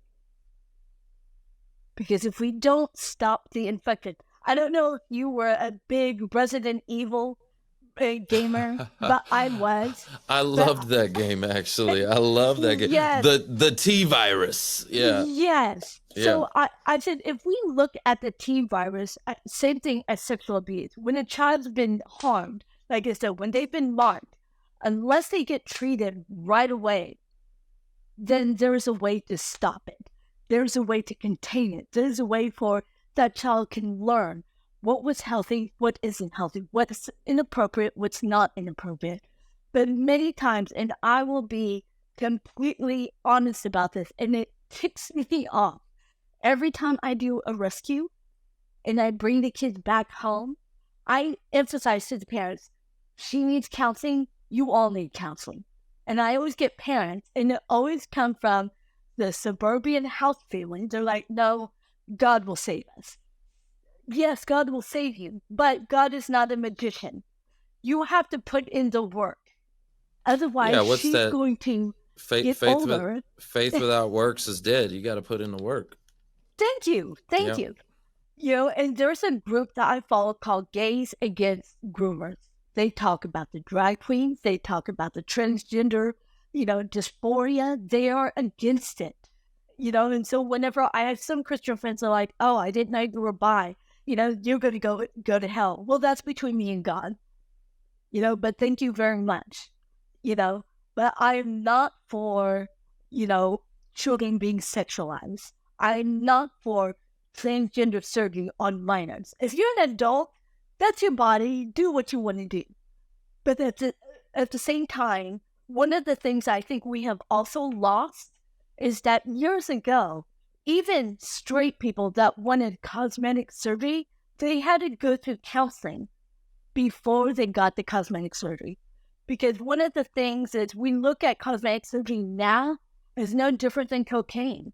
Because if we don't stop the infection, I don't know if you were a big Resident Evil gamer, but I was. I loved that game, actually. I love that game. Yes. The T virus. Yeah. Yes. Yeah. So I said, if we look at the T virus, same thing as sexual abuse. When a child's been harmed, like I said, when they've been marked, unless they get treated right away, then there is a way to stop it. There's a way to contain it. There's a way for that child can learn what was healthy, what isn't healthy, what's inappropriate, what's not inappropriate. But many times, and I will be completely honest about this, and it ticks me off. Every time I do a rescue and I bring the kids back home, I emphasize to the parents, she needs counseling, you all need counseling. And I always get parents, and it always comes from the suburban house family. They're like, no, God will save us. Yes, God will save you, but God is not a magician. You have to put in the work. Yeah, Otherwise, what's she's that? going to Faith, get faith with older. faith without works is dead. You got to put in the work. Thank you. Thank Yeah. you. You know, and there's a group that I follow called Gays Against Groomers. They talk about the drag queens. They talk about the transgender, dysphoria. They are against it. And so whenever I have some Christian friends are like, oh, I didn't know you were bi, you're going to go to hell. Well, that's between me and God, but thank you very much, you know, but I'm not for, children being sexualized. I'm not for transgender surgery on minors. If you're an adult, that's your body. Do what you want to do. But at the same time, one of the things I think we have also lost is that years ago, even straight people that wanted cosmetic surgery, they had to go through counseling before they got the cosmetic surgery. Because one of the things is we look at cosmetic surgery now is no different than cocaine.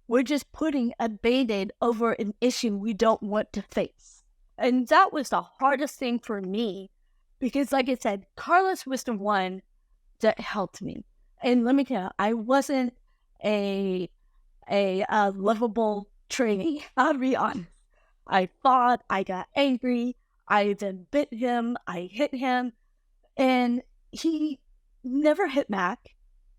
We're just putting a band-aid over an issue we don't want to face. And that was the hardest thing for me because, like I said, Carlos was the one that helped me. And let me tell you, I wasn't a lovable trainee. I'll be honest. I fought, I got angry, I then bit him, I hit him, and he never hit back.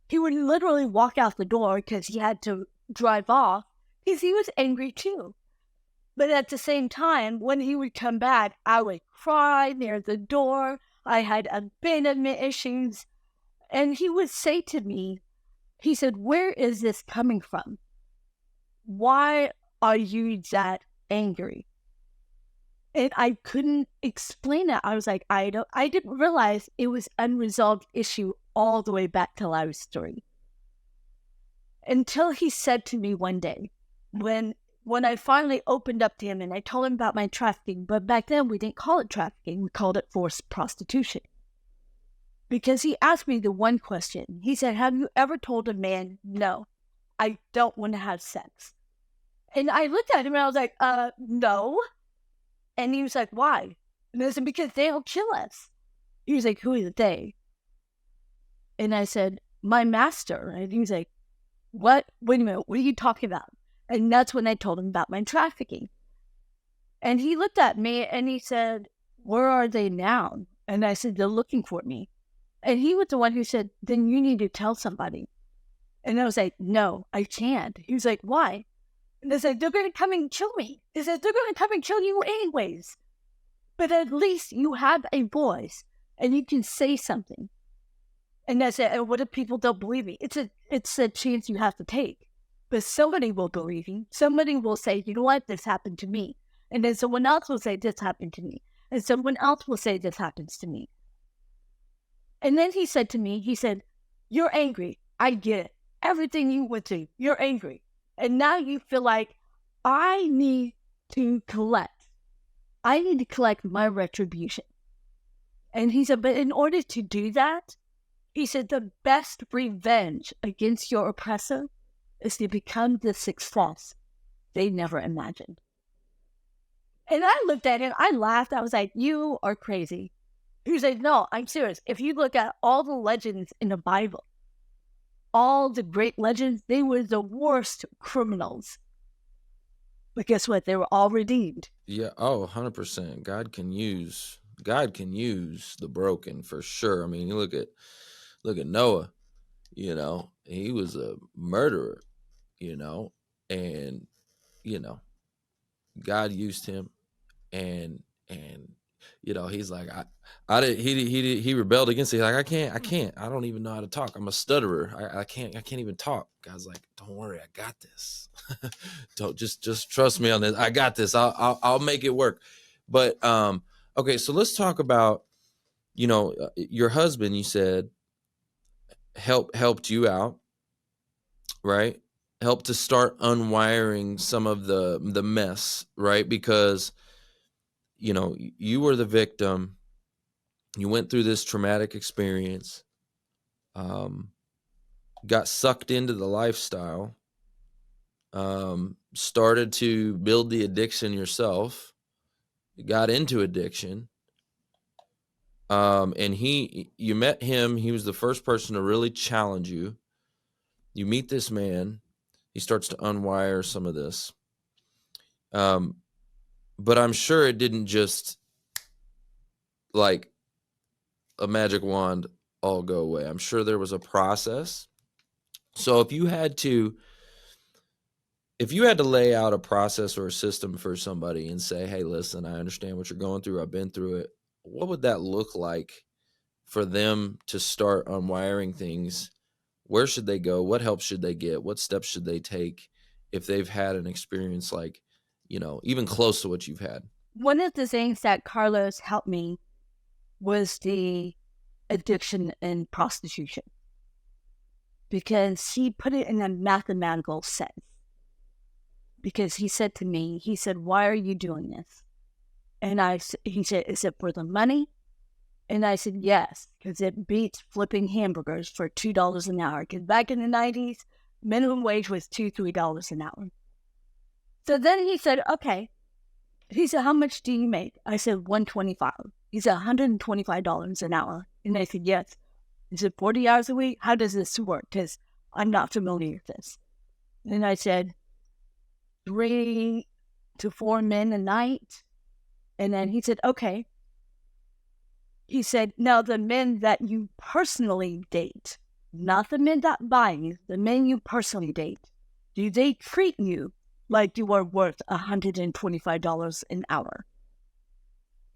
He would literally walk out the door because he had to drive off because he was angry too. But at the same time, when he would come back, I would cry near the door. I had abandonment issues. And he would say to me, he said, where is this coming from? Why are you that angry? And I couldn't explain it. I was like, I didn't realize it was unresolved issue all the way back to I was 3. Until he said to me one day, when I finally opened up to him and I told him about my trafficking, but back then we didn't call it trafficking, we called it forced prostitution. Because he asked me the one question. He said, have you ever told a man, no, I don't want to have sex? And I looked at him and I was like, no. And he was like, why? And I said, because they'll kill us. He was like, who is they? And I said, my master. And he was like, what? Wait a minute, what are you talking about? And that's when I told him about my trafficking. And he looked at me and he said, where are they now? And I said, they're looking for me. And he was the one who said, then you need to tell somebody. And I was like, no, I can't. He was like, why? And they said, they're going to come and kill me. They said, they're going to come and kill you anyways. But at least you have a voice and you can say something. And I said, and what if people don't believe me? It's a chance you have to take. But somebody will believe you. Somebody will say, you know what, this happened to me. And then someone else will say, this happened to me. And someone else will say, this happens to me. And then he said to me, he said, you're angry. I get it. Everything you went through, you're angry. And now you feel like I need to collect. I need to collect my retribution. And he said, but in order to do that, he said, the best revenge against your oppressor is to become the success they never imagined. And I looked at him, I laughed. I was like, you are crazy. He was like, no, I'm serious. If you look at all the legends in the Bible, all the great legends, they were the worst criminals. But guess what? They were all redeemed. Yeah. Oh, 100%. God can use the broken for sure. I mean, you look at Noah, he was a murderer, and, God used him and he's like, I did he rebelled against it. He's like, I don't even know how to talk. I'm a stutterer. I can't even talk. God's like, don't worry, I got this. Don't just trust me on this. I got this. I'll make it work. But okay, so let's talk about your husband. You said helped you out, right? Helped to start unwiring some of the mess, right? Because you were the victim. You went through this traumatic experience, um, got sucked into the lifestyle, started to build the addiction yourself, got into addiction. And you met him. He was the first person to really challenge you. You meet this man. He starts to unwire some of this. But I'm sure it didn't just like a magic wand all go away. I'm sure there was a process. So if you had to lay out a process or a system for somebody and say, hey, listen, I understand what you're going through. I've been through it. What would that look like for them to start unwiring things? Where should they go? What help should they get? What steps should they take if they've had an experience like, even close to what you've had? One of the things that Carlos helped me was the addiction and prostitution, because he put it in a mathematical sense. Because he said to me, why are you doing this? And he said, is it for the money? And I said, yes, because it beats flipping hamburgers for $2 an hour. Because back in the 90s, minimum wage was $2, $3 an hour. So then he said, okay. He said, how much do you make? I said, $125. He said, $125 an hour. And I said, yes. Is it 40 hours a week? How does this work? Because I'm not familiar with this. And I said, 3 to 4 men a night. And then he said, okay. He said, now the men that you personally date, not the men that buy you, the men you personally date, do they treat you like you are worth $125 an hour?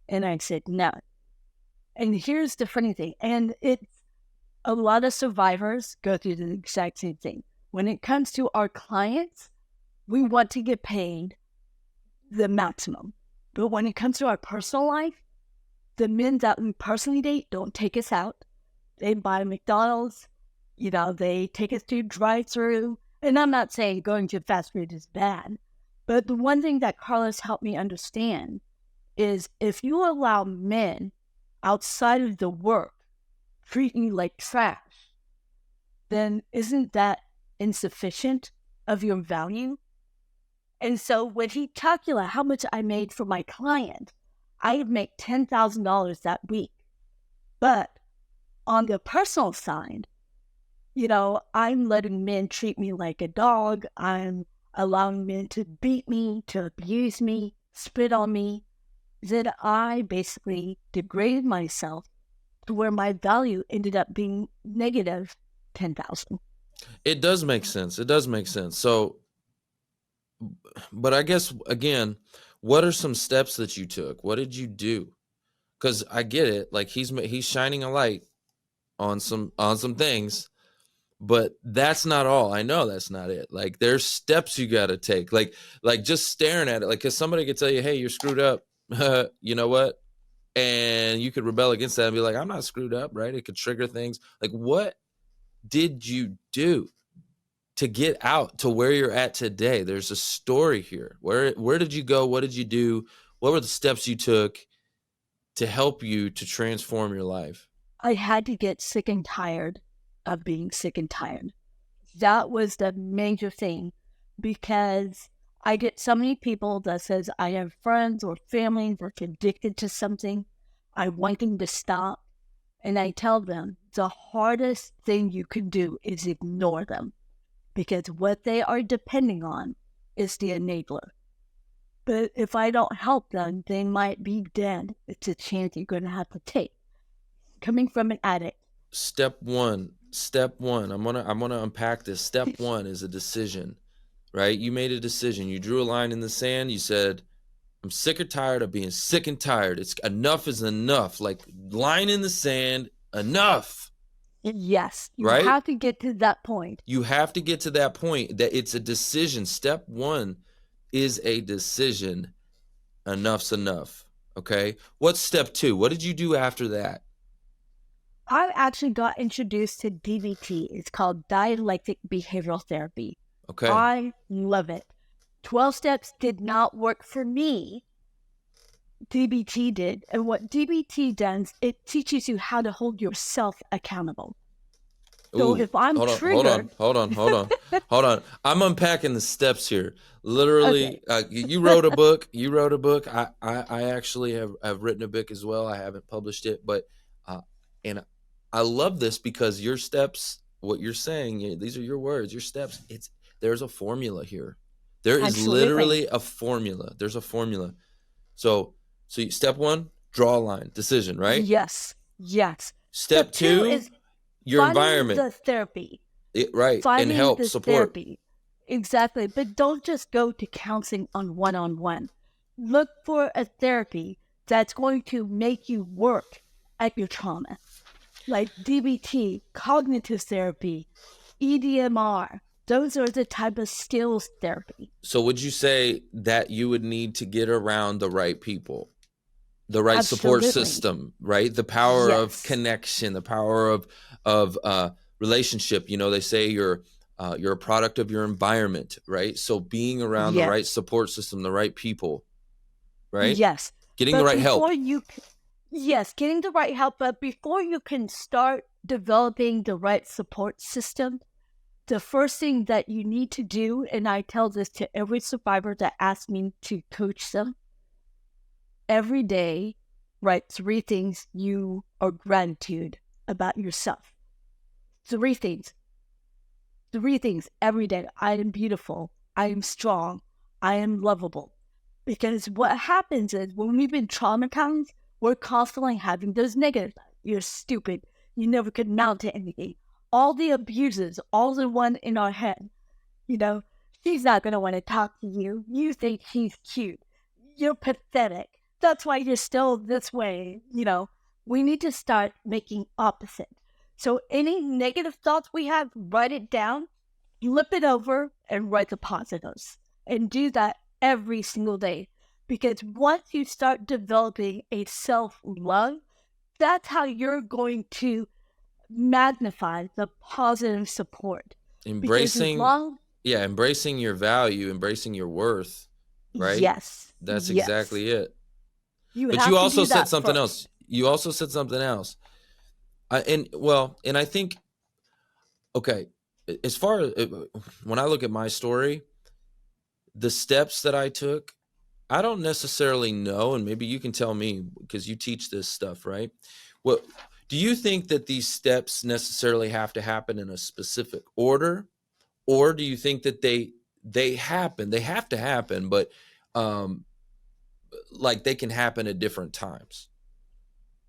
And I said, no. And here's the funny thing. And a lot of survivors go through the exact same thing. When it comes to our clients, we want to get paid the maximum. But when it comes to our personal life, the men that we personally date don't take us out. They buy McDonald's, they take us to drive-through. And I'm not saying going to fast food is bad, but the one thing that Carlos helped me understand is if you allow men outside of the work treat you like trash, then isn't that insufficient of your value? And so when he calculated how much I made for my client, I would make $10,000 that week. But on the personal side, I'm letting men treat me like a dog. I'm allowing men to beat me, to abuse me, spit on me. Then I basically degraded myself to where my value ended up being negative 10,000. It does make sense. It does make sense. So, but I guess, again, what are some steps that you took? What did you do? Because I get it. Like he's shining a light on some things, but that's not all. I know that's not it. Like there's steps you got to take. Like just staring at it. Like, cause somebody could tell you, hey, you're screwed up. You know what? And you could rebel against that and be like, I'm not screwed up, right? It could trigger things. Like, what did you do to get out to where you're at today? There's a story here. Where did you go? What did you do? What were the steps you took to help you to transform your life? I had to get sick and tired of being sick and tired. That was the major thing, because I get so many people that says I have friends or family that's addicted to something. I want them to stop. And I tell them the hardest thing you can do is ignore them, because what they are depending on is the enabler. But if I don't help them, they might be dead. It's a chance you're going to have to take. Coming from an addict. Step one. I'm gonna unpack this. Step one is a decision, right? You made a decision. You drew a line in the sand. You said, I'm sick or tired of being sick and tired. It's enough is enough. Like line in the sand, enough. Yes, you right? have to get to that point. You have to get to that point that it's a decision. Step one is a decision. Enough's enough. Okay. What's step two? What did you do after that? I actually got introduced to DBT. It's called dialectic behavioral therapy. Okay. I love it. 12 steps did not work for me. DBT did. And what DBT does, it teaches you how to hold yourself accountable. So Ooh, if I'm hold on, hold on, triggered, hold on, hold on, hold on. I'm unpacking the steps here. okay, Literally, you wrote a book. You wrote a book. I actually have written a book as well. I haven't published it, but and I love this because your steps, what you're saying, these are your words, your steps. There's a formula here. There is absolutely. literally a formula. There's a formula. So step one, draw a line, decision, right? Yes, yes. Step Step two two, is your finding environment. the therapy. Right, and Finding help the support. therapy. Exactly. But don't just go to counseling on one. Look for a therapy that's going to make you work at your trauma, like DBT, cognitive therapy, EDMR. Those are the type of skills therapy. So would you say that you would need to get around the right people, the right support Absolutely. system, right? The power of Yes. connection, the power of relationship. You know, they say you're a product of your environment, right? So being around the right Yes. support system, the right people, right? Yes. Getting the But right help. yes, getting the right help, but before you can start developing the right support system, the first thing that you need to do, and I tell this to every survivor that asks me to coach them, every day, write 3 things you are gratitude about yourself. 3 things. 3 things every day. I am beautiful. I am strong. I am lovable. Because what happens is when we've been traumatized, we're constantly having those negatives. You're stupid. You never could mount to anything. All the abuses, all the one in our head. You know, she's not going to want to talk to you. You think she's cute. You're pathetic. That's why you're still this way. We need to start making opposite. So any negative thoughts we have, write it down, flip it over, and write the positives. And do that every single day. Because once you start developing a self-love, that's how you're going to magnify the positive support. Because as Embracing, long yeah, embracing your value, embracing your worth, right? Yes, That's yes. exactly it. You But you have to also do said that something else. first. You also said something else. And I think, okay, as far as when I look at my story, the steps that I took, I don't necessarily know, and maybe you can tell me because you teach this stuff, right? What do you think that these steps necessarily have to happen in a specific order, or do you think that they happen? They have to happen, but um, like they can happen at different times,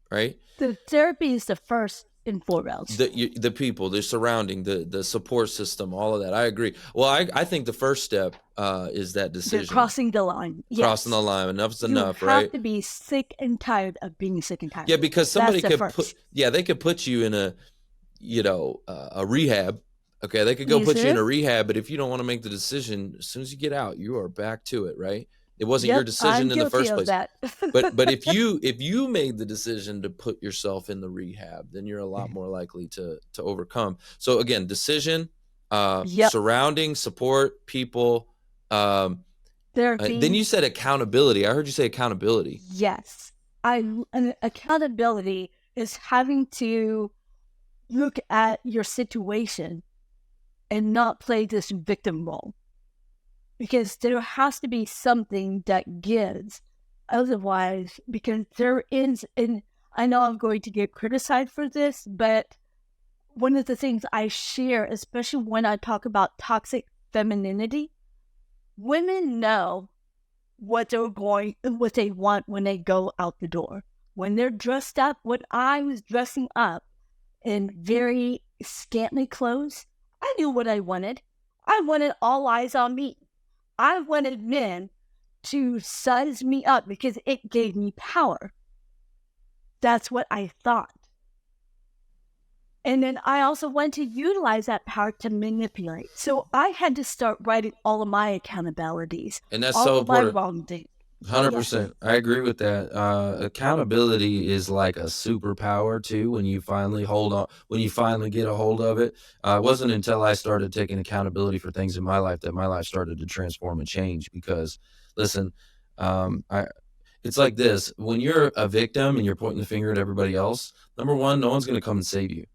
right? The therapy is the first and foremost. The people, the surrounding, the support system, all of that. I agree. Well, I think the first step is that They're decision, crossing the line. crossing the Yes. line. Enough's You enough, have right? to be sick and tired of being sick and Yeah, tired. because That's somebody the could put, first. yeah, they could put you in a rehab. Okay, they could go You put you in see? a rehab, but if you don't want to make the decision, as soon as you get out, you are back to it, right? It wasn't your Yep, I'm decision in the guilty first of place. that. But if you made the decision to put yourself in the rehab, then you're a lot more likely to overcome. So again, decision, Yep. surrounding, support, people. Then Therapy. you said accountability. I heard you say accountability. Yes. Accountability is having to look at your situation and not play this victim role. Because there has to be something that gives. Otherwise, because there is, and I know I'm going to get criticized for this, but one of the things I share, especially when I talk about toxic femininity, women know what they want when they go out the door. When they're dressed up, when I was dressing up in very scantily clothes, I knew what I wanted. I wanted all eyes on me. I wanted men to size me up because it gave me power. That's what I thought. And then I also want to utilize that power to manipulate. So I had to start writing all of my accountabilities, And that's all so of my important. wrongdoing. 100%. I agree with that. Accountability is like a superpower too. When you finally when you finally get a hold of it. It wasn't until I started taking accountability for things in my life that my life started to transform and change. Because, listen, I it's like this: when you're a victim and you're pointing the finger at everybody else, number one, no one's going to come and save you.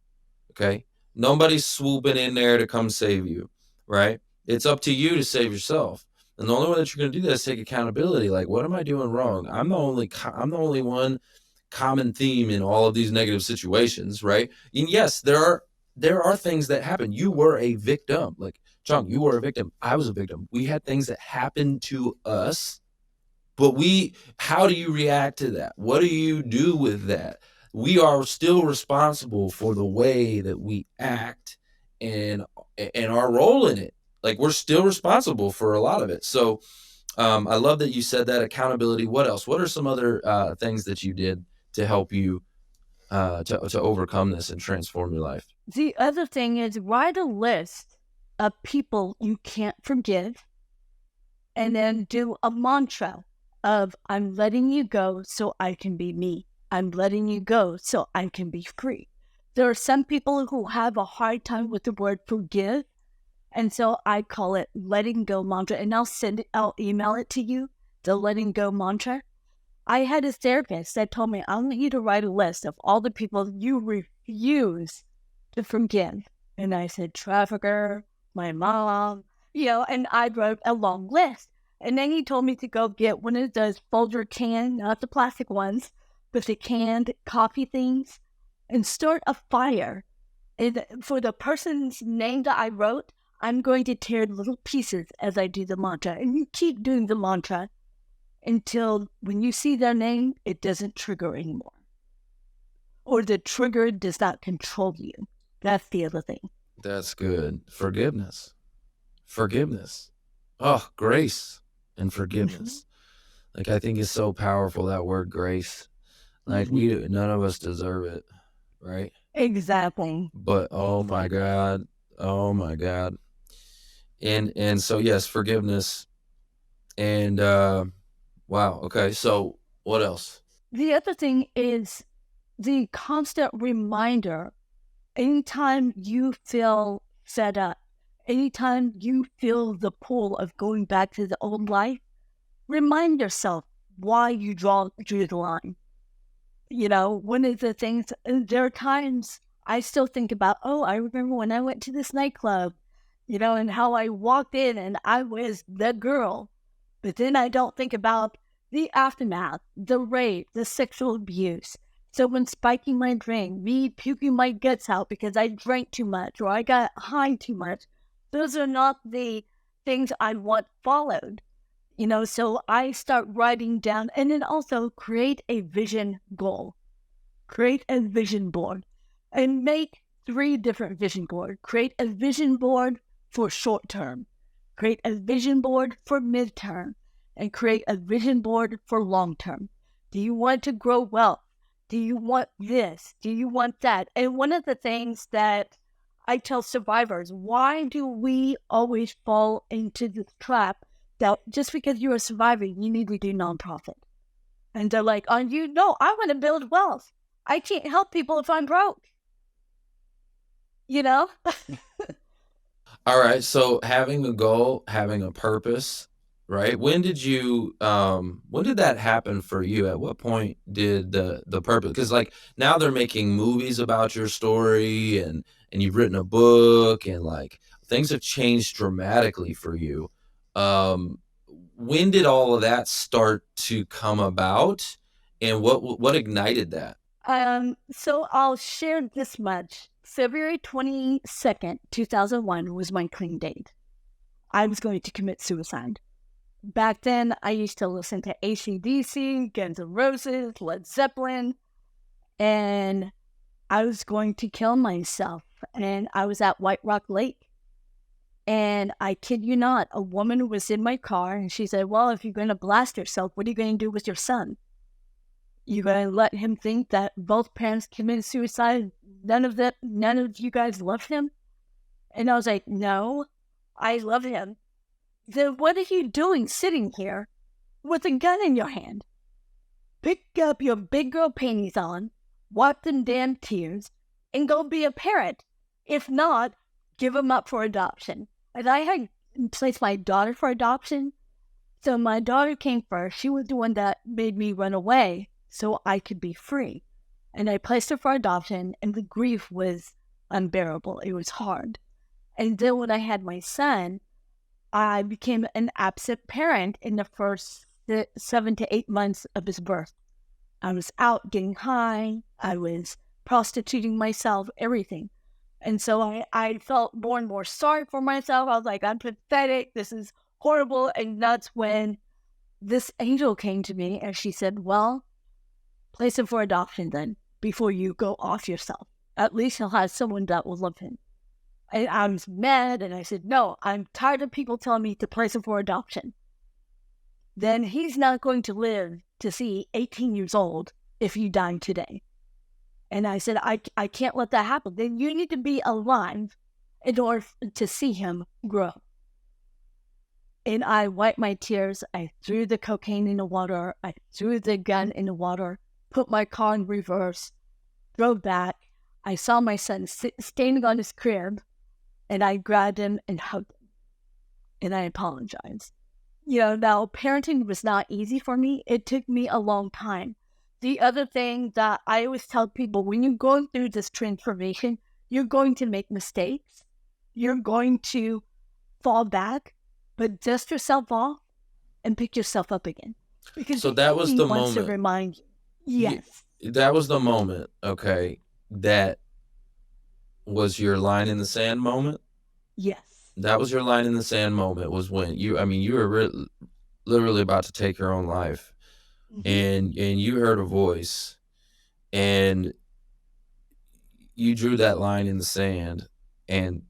Okay, nobody's swooping in there to come save you, right? It's up to you to save yourself. And the only way that you're going to do that is take accountability. Like, what am I doing wrong? I'm the only one common theme in all of these negative situations, right? And yes, there are things that happen. You were a victim. Like, Chong, you were a victim. I was a victim. We had things that happened to us, but how do you react to that? What do you do with that? We are still responsible for the way that we act and our role in it. Like, we're still responsible for a lot of it. So I love that you said that. Accountability. What else? What are some other things that you did to help you to overcome this and transform your life? The other thing is write a list of people you can't forgive and then do a mantra of I'm letting you go so I can be me. I'm letting you go so I can be free. There are some people who have a hard time with the word forgive. And so I call it letting go mantra. And I'll email it to you, the letting go mantra. I had a therapist that told me, I want you to write a list of all the people you refuse to forgive. And I said, trafficker, my mom, and I wrote a long list. And then he told me to go get one of those Folger can, not the plastic ones, but the canned coffee things, and start a fire. And for the person's name that I wrote, I'm going to tear little pieces as I do the mantra. And you keep doing the mantra until when you see their name, it doesn't trigger anymore. Or the trigger does not control you. That's the other thing. That's good. Forgiveness. Oh, grace and forgiveness. Like, I think it's so powerful, that word grace. Like, none of us deserve it, right? Exactly. But oh my God. And so, yes, forgiveness. And wow. Okay. So what else? The other thing is the constant reminder. Anytime you feel fed up, anytime you feel the pull of going back to the old life, remind yourself why you drew the line. One of the things, there are times I still think about, I remember when I went to this nightclub, and how I walked in and I was the girl. But then I don't think about the aftermath, the rape, the sexual abuse, someone spiking my drink, me puking my guts out because I drank too much or I got high too much. Those are not the things I want followed. So I start writing down, and then also create a vision goal. Create a vision board and make 3 different vision boards. Create a vision board for short term. Create a vision board for midterm, and create a vision board for long term. Do you want to grow wealth? Do you want this? Do you want that? And one of the things that I tell survivors, why do we always fall into this trap that just because you're a survivor, you need to do nonprofit? And they're like, no, I want to build wealth. I can't help people if I'm broke. All right. So having a goal, having a purpose, right? When did that happen for you? At what point did the purpose? Because, like, now they're making movies about your story, and you've written a book, and like things have changed dramatically for you. When did all of that start to come about, and what ignited that? So I'll share this much. February 22nd, 2001 was my clean date. I was going to commit suicide. Back then, I used to listen to AC/DC, Guns N' Roses, Led Zeppelin, and I was going to kill myself. And I was at White Rock Lake. And I kid you not, a woman was in my car and she said, well, if you're going to blast yourself, what are you going to do with your son? You're going to let him think that both parents committed suicide? None of you guys love him? And I was like, no, I love him. Then what are you doing sitting here? with a gun in your hand. Pick up your big girl panties on, wipe them damn tears, and go be a parent. If not, give them up for adoption. And I had placed my daughter for adoption. So my daughter came first. She was the one that made me run away so I could be free. And I placed her for adoption, and the grief was unbearable. It was hard. And then when I had my son, I became an absent parent in the first 7 to 8 months of his birth. I was out getting high. I was prostituting myself, everything. And so I felt more and more sorry for myself. I was like, I'm pathetic. This is horrible. And that's when this angel came to me and she said, well, place him for adoption then before you go off yourself. At least he'll have someone that will love him. And I was mad and I said, no, I'm tired of people telling me to place him for adoption. Then he's not going to live to see 18 years old if you die today. And I said, I can't let that happen. Then you need to be alive in order to see him grow. And I wiped my tears. I threw the cocaine in the water. I threw the gun in the water, put my car in reverse, drove back. I saw my son standing on his crib, and I grabbed him and hugged him. And I apologized. Now parenting was not easy for me. It took me a long time. The other thing that I always tell people, when you're going through this transformation, you're going to make mistakes. You're going to fall back, but dust yourself off and pick yourself up again. Because so that was the wants moment. To remind you. Yes. That was the moment, okay, that was your line in the sand moment? Yes. That was your line in the sand moment, was when you were literally about to take your own life. Mm-hmm. And you heard a voice and you drew that line in the sand and,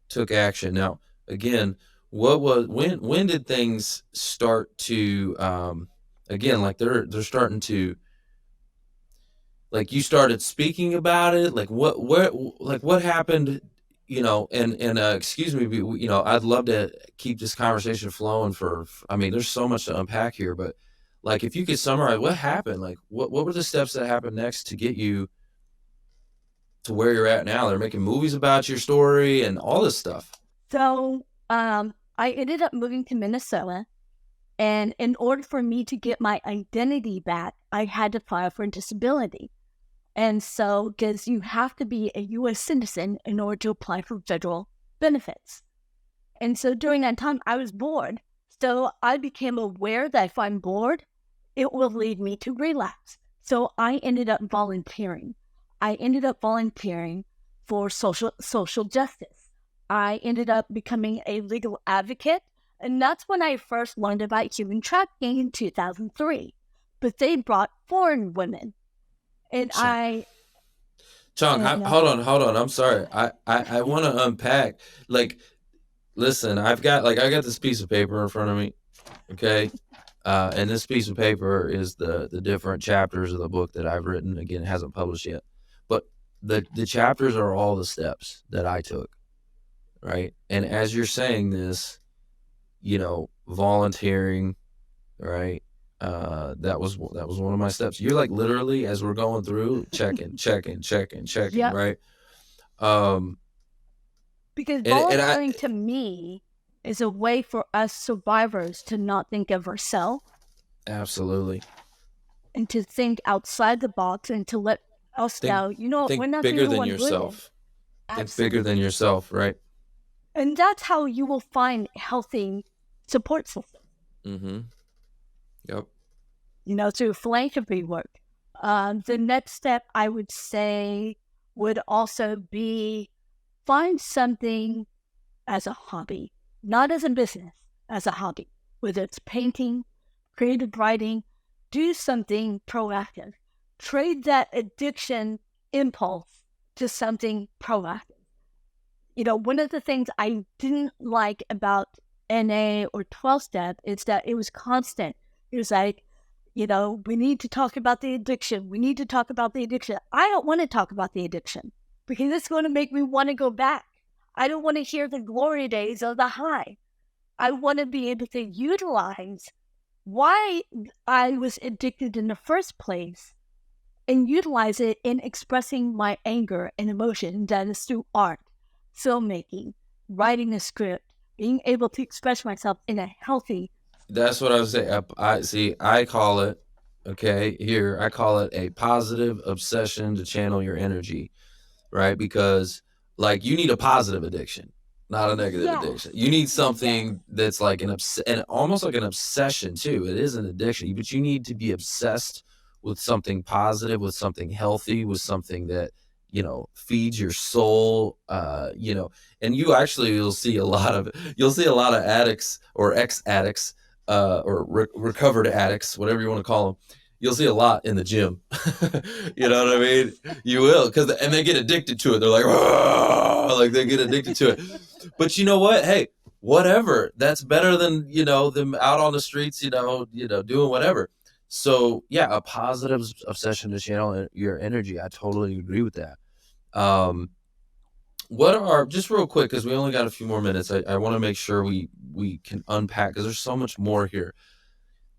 took action. Now, again, when did things start to, again, like they're starting to, like you started speaking about it, like what happened, and excuse me, I'd love to keep this conversation flowing there's so much to unpack here, but like, if you could summarize what happened, like what were the steps that happened next to get you to where you're at now? They're making movies about your story and all this stuff. So, I ended up moving to Minnesota, and in order for me to get my identity back, I had to file for disability. And so, because you have to be a U.S. citizen in order to apply for federal benefits. And so during that time, I was bored. So I became aware that if I'm bored, it will lead me to relapse. So I ended up volunteering. I ended up volunteering for social justice. I ended up becoming a legal advocate. And that's when I first learned about human trafficking in 2003. But they brought foreign women. And Chong, hold on. I'm sorry. I want to unpack. Like, listen, I got this piece of paper in front of me. Okay. And this piece of paper is the different chapters of the book that I've written. Again, it hasn't published yet. But the chapters are all the steps that I took. Right. And as you're saying this, volunteering, right? That was one of my steps. You're like literally, as we're going through, checking, yep. Right? Because volunteering to me is a way for us survivors to not think of ourselves. Absolutely. And to think outside the box and to let us know, we're not bigger than yourself. Think bigger than yourself, right? And that's how you will find healthy support systems. Mm-hmm. Yep. Through philanthropy work. The next step, I would say, would also be find something as a hobby, not as a business, as a hobby. Whether it's painting, creative writing, do something proactive. Trade that addiction impulse to something proactive. One of the things I didn't like about NA or 12-step is that it was constant. It was like, we need to talk about the addiction. We need to talk about the addiction. I don't want to talk about the addiction because it's going to make me want to go back. I don't want to hear the glory days of the high. I want to be able to utilize why I was addicted in the first place and utilize it in expressing my anger and emotion that is through art, filmmaking, writing a script, being able to express myself in a healthy. That's what I was saying. I see. I call it, okay. Here, I call it a positive obsession to channel your energy, right? Because like you need a positive addiction, not a negative addiction. Yes. You need Yes. something that's like and almost like an obsession too. It is an addiction, but you need to be obsessed with something positive, with something healthy, with something that feeds your soul. And you'll see a lot of addicts or ex addicts, or recovered addicts, whatever you want to call them. You'll see a lot in the gym. You know what I mean? You will, and they get addicted to it. They're like they get addicted to it. But you know what? Hey, whatever. That's better than them out on the streets. Doing whatever. So yeah, a positive obsession to channel your energy. I totally agree with that. What are, just real quick, because we only got a few more minutes. I want to make sure we can unpack, because there's so much more here.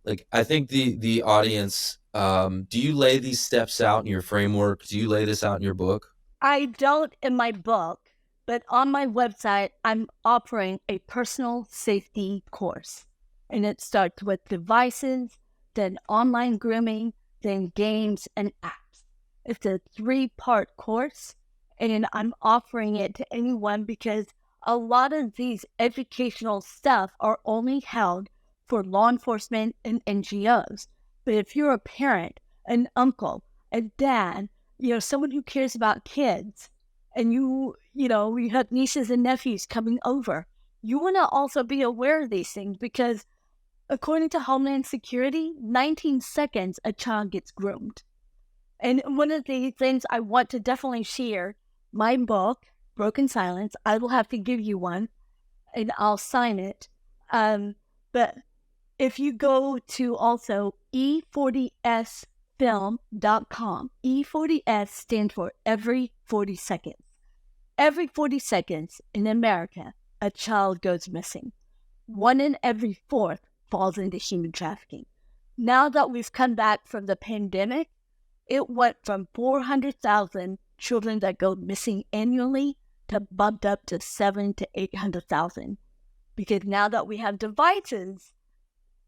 Like, I think the audience, do you lay these steps out in your framework? Do you lay this out in your book? I don't in my book, but on my website, I'm offering a personal safety course. And it starts with devices, then online grooming, then games and apps. It's a 3-part course, and I'm offering it to anyone because a lot of these educational stuff are only held for law enforcement and NGOs. But if you're a parent, an uncle, a dad, someone who cares about kids, and you have nieces and nephews coming over, you want to also be aware of these things because according to Homeland Security, 19 seconds a child gets groomed. And one of the things I want to definitely share, my book, Broken Silence, I will have to give you one and I'll sign it. But if you go to also E40sfilm.com, E40S stands for every 40 seconds. Every 40 seconds in America, a child goes missing. 1 in every 4th falls into human trafficking. Now that we've come back from the pandemic, it went from 400,000 children that go missing annually to bumped up to 700,000 to 800,000. Because now that we have devices,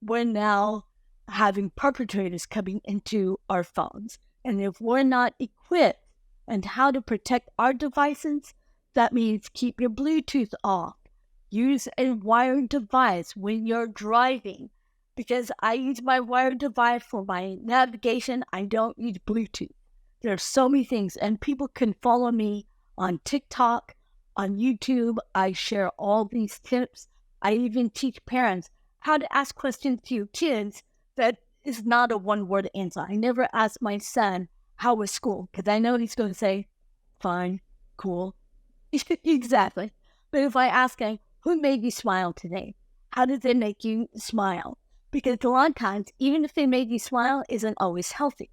we're now having perpetrators coming into our phones. And if we're not equipped on how to protect our devices, that means keep your Bluetooth off. Use a wired device when you're driving. Because I use my wired device for my navigation, I don't use Bluetooth. There are so many things, and people can follow me on TikTok, on YouTube. I share all these tips. I even teach parents how to ask questions to your kids that is not a one-word answer. I never ask my son, how was school? Because I know he's going to say, fine, cool. Exactly. But if I ask him, who made you smile today? How did they make you smile? Because a lot of times, even if they made you smile, isn't always healthy.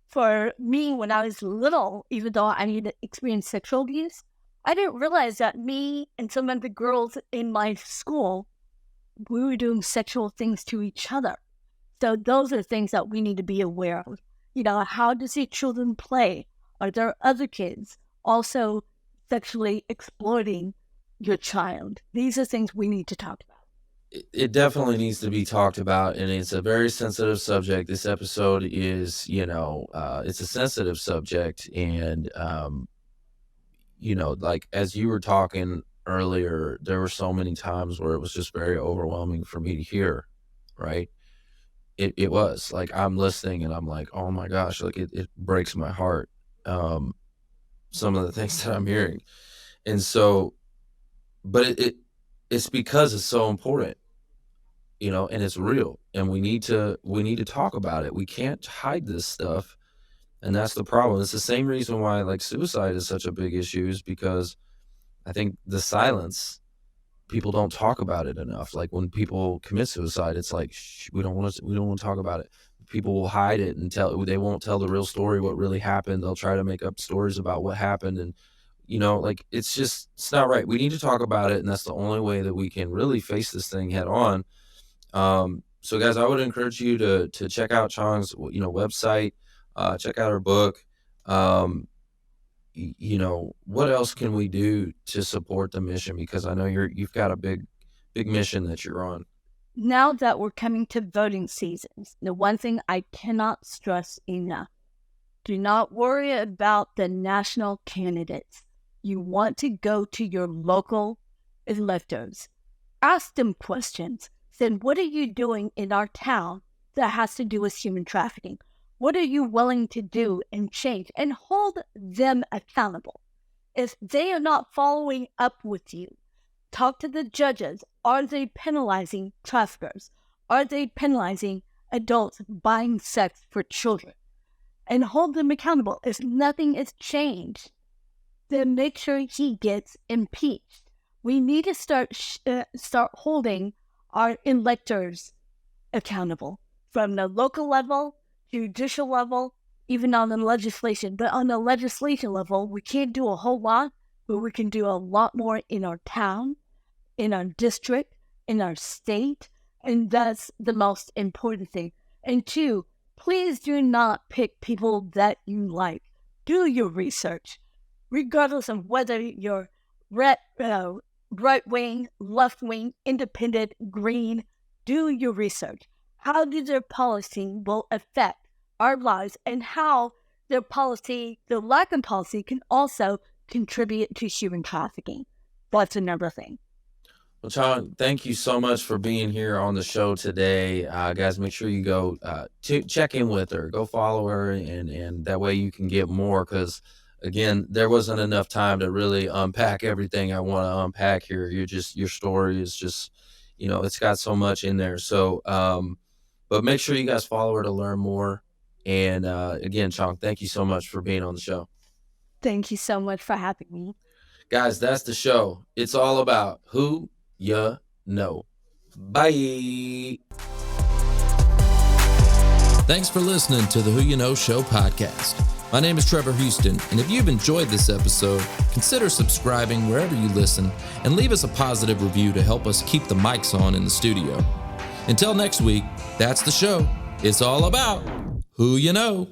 For me, when I was little, even though I didn't experience sexual abuse, I didn't realize that me and some of the girls in my school, we were doing sexual things to each other. So those are things that we need to be aware of. How does your children play? Are there other kids also sexually exploiting your child? These are things we need to talk about. It definitely needs to be talked about, and it's a very sensitive subject. This episode is, it's a sensitive subject, and like as you were talking earlier, there were so many times where it was just very overwhelming for me to hear, right? It was like I'm listening and I'm like, oh my gosh, like it breaks my heart. Some of the things that I'm hearing. And so, but it's because it's so important, and it's real, and we need to talk about it. We can't hide this stuff. And that's the problem. It's the same reason why like suicide is such a big issue, is because I think the silence, people don't talk about it enough. Like when people commit suicide, it's like, shh, we don't want to talk about it. People will hide it and they won't tell the real story, what really happened. They'll try to make up stories about what happened. And, like it's not right. We need to talk about it. And that's the only way that we can really face this thing head on. So guys, I would encourage you to check out Chong's, website, check out her book. Um, what else can we do to support the mission? Because I know you've got a big mission that you're on. Now that we're coming to voting seasons, the one thing I cannot stress enough, do not worry about the national candidates. You want to go to your local electors. Ask them questions. Then what are you doing in our town that has to do with human trafficking? What are you willing to do and change? And hold them accountable. If they are not following up with you, talk to the judges. Are they penalizing traffickers? Are they penalizing adults buying sex for children? And hold them accountable. If nothing is changed, then make sure he gets impeached. We need to start holding our electors accountable from the local level, judicial level, even on the legislation. But on the legislation level, we can't do a whole lot, but we can do a lot more in our town, in our district, in our state, and that's the most important thing. And two, please do not pick people that you like. Do your research, regardless of whether you're right wing, left wing, independent, green. Do your research. How do their policy will affect our lives, and how their policy, the lack of policy, can also contribute to human trafficking. That's another thing. Well, Chong, thank you so much for being here on the show today. Guys, make sure you go check in with her, go follow her, and that way you can get more, because, again, there wasn't enough time to really unpack everything I want to unpack here. Your story is just, it's got so much in there. So, but make sure you guys follow her to learn more. And again, Chong, thank you so much for being on the show. Thank you so much for having me. Guys, that's the show. It's all about who you know. Bye. Thanks for listening to the Who You Know Show podcast. My name is Trevor Houston, and if you've enjoyed this episode, consider subscribing wherever you listen and leave us a positive review to help us keep the mics on in the studio. Until next week, that's the show. It's all about who you know.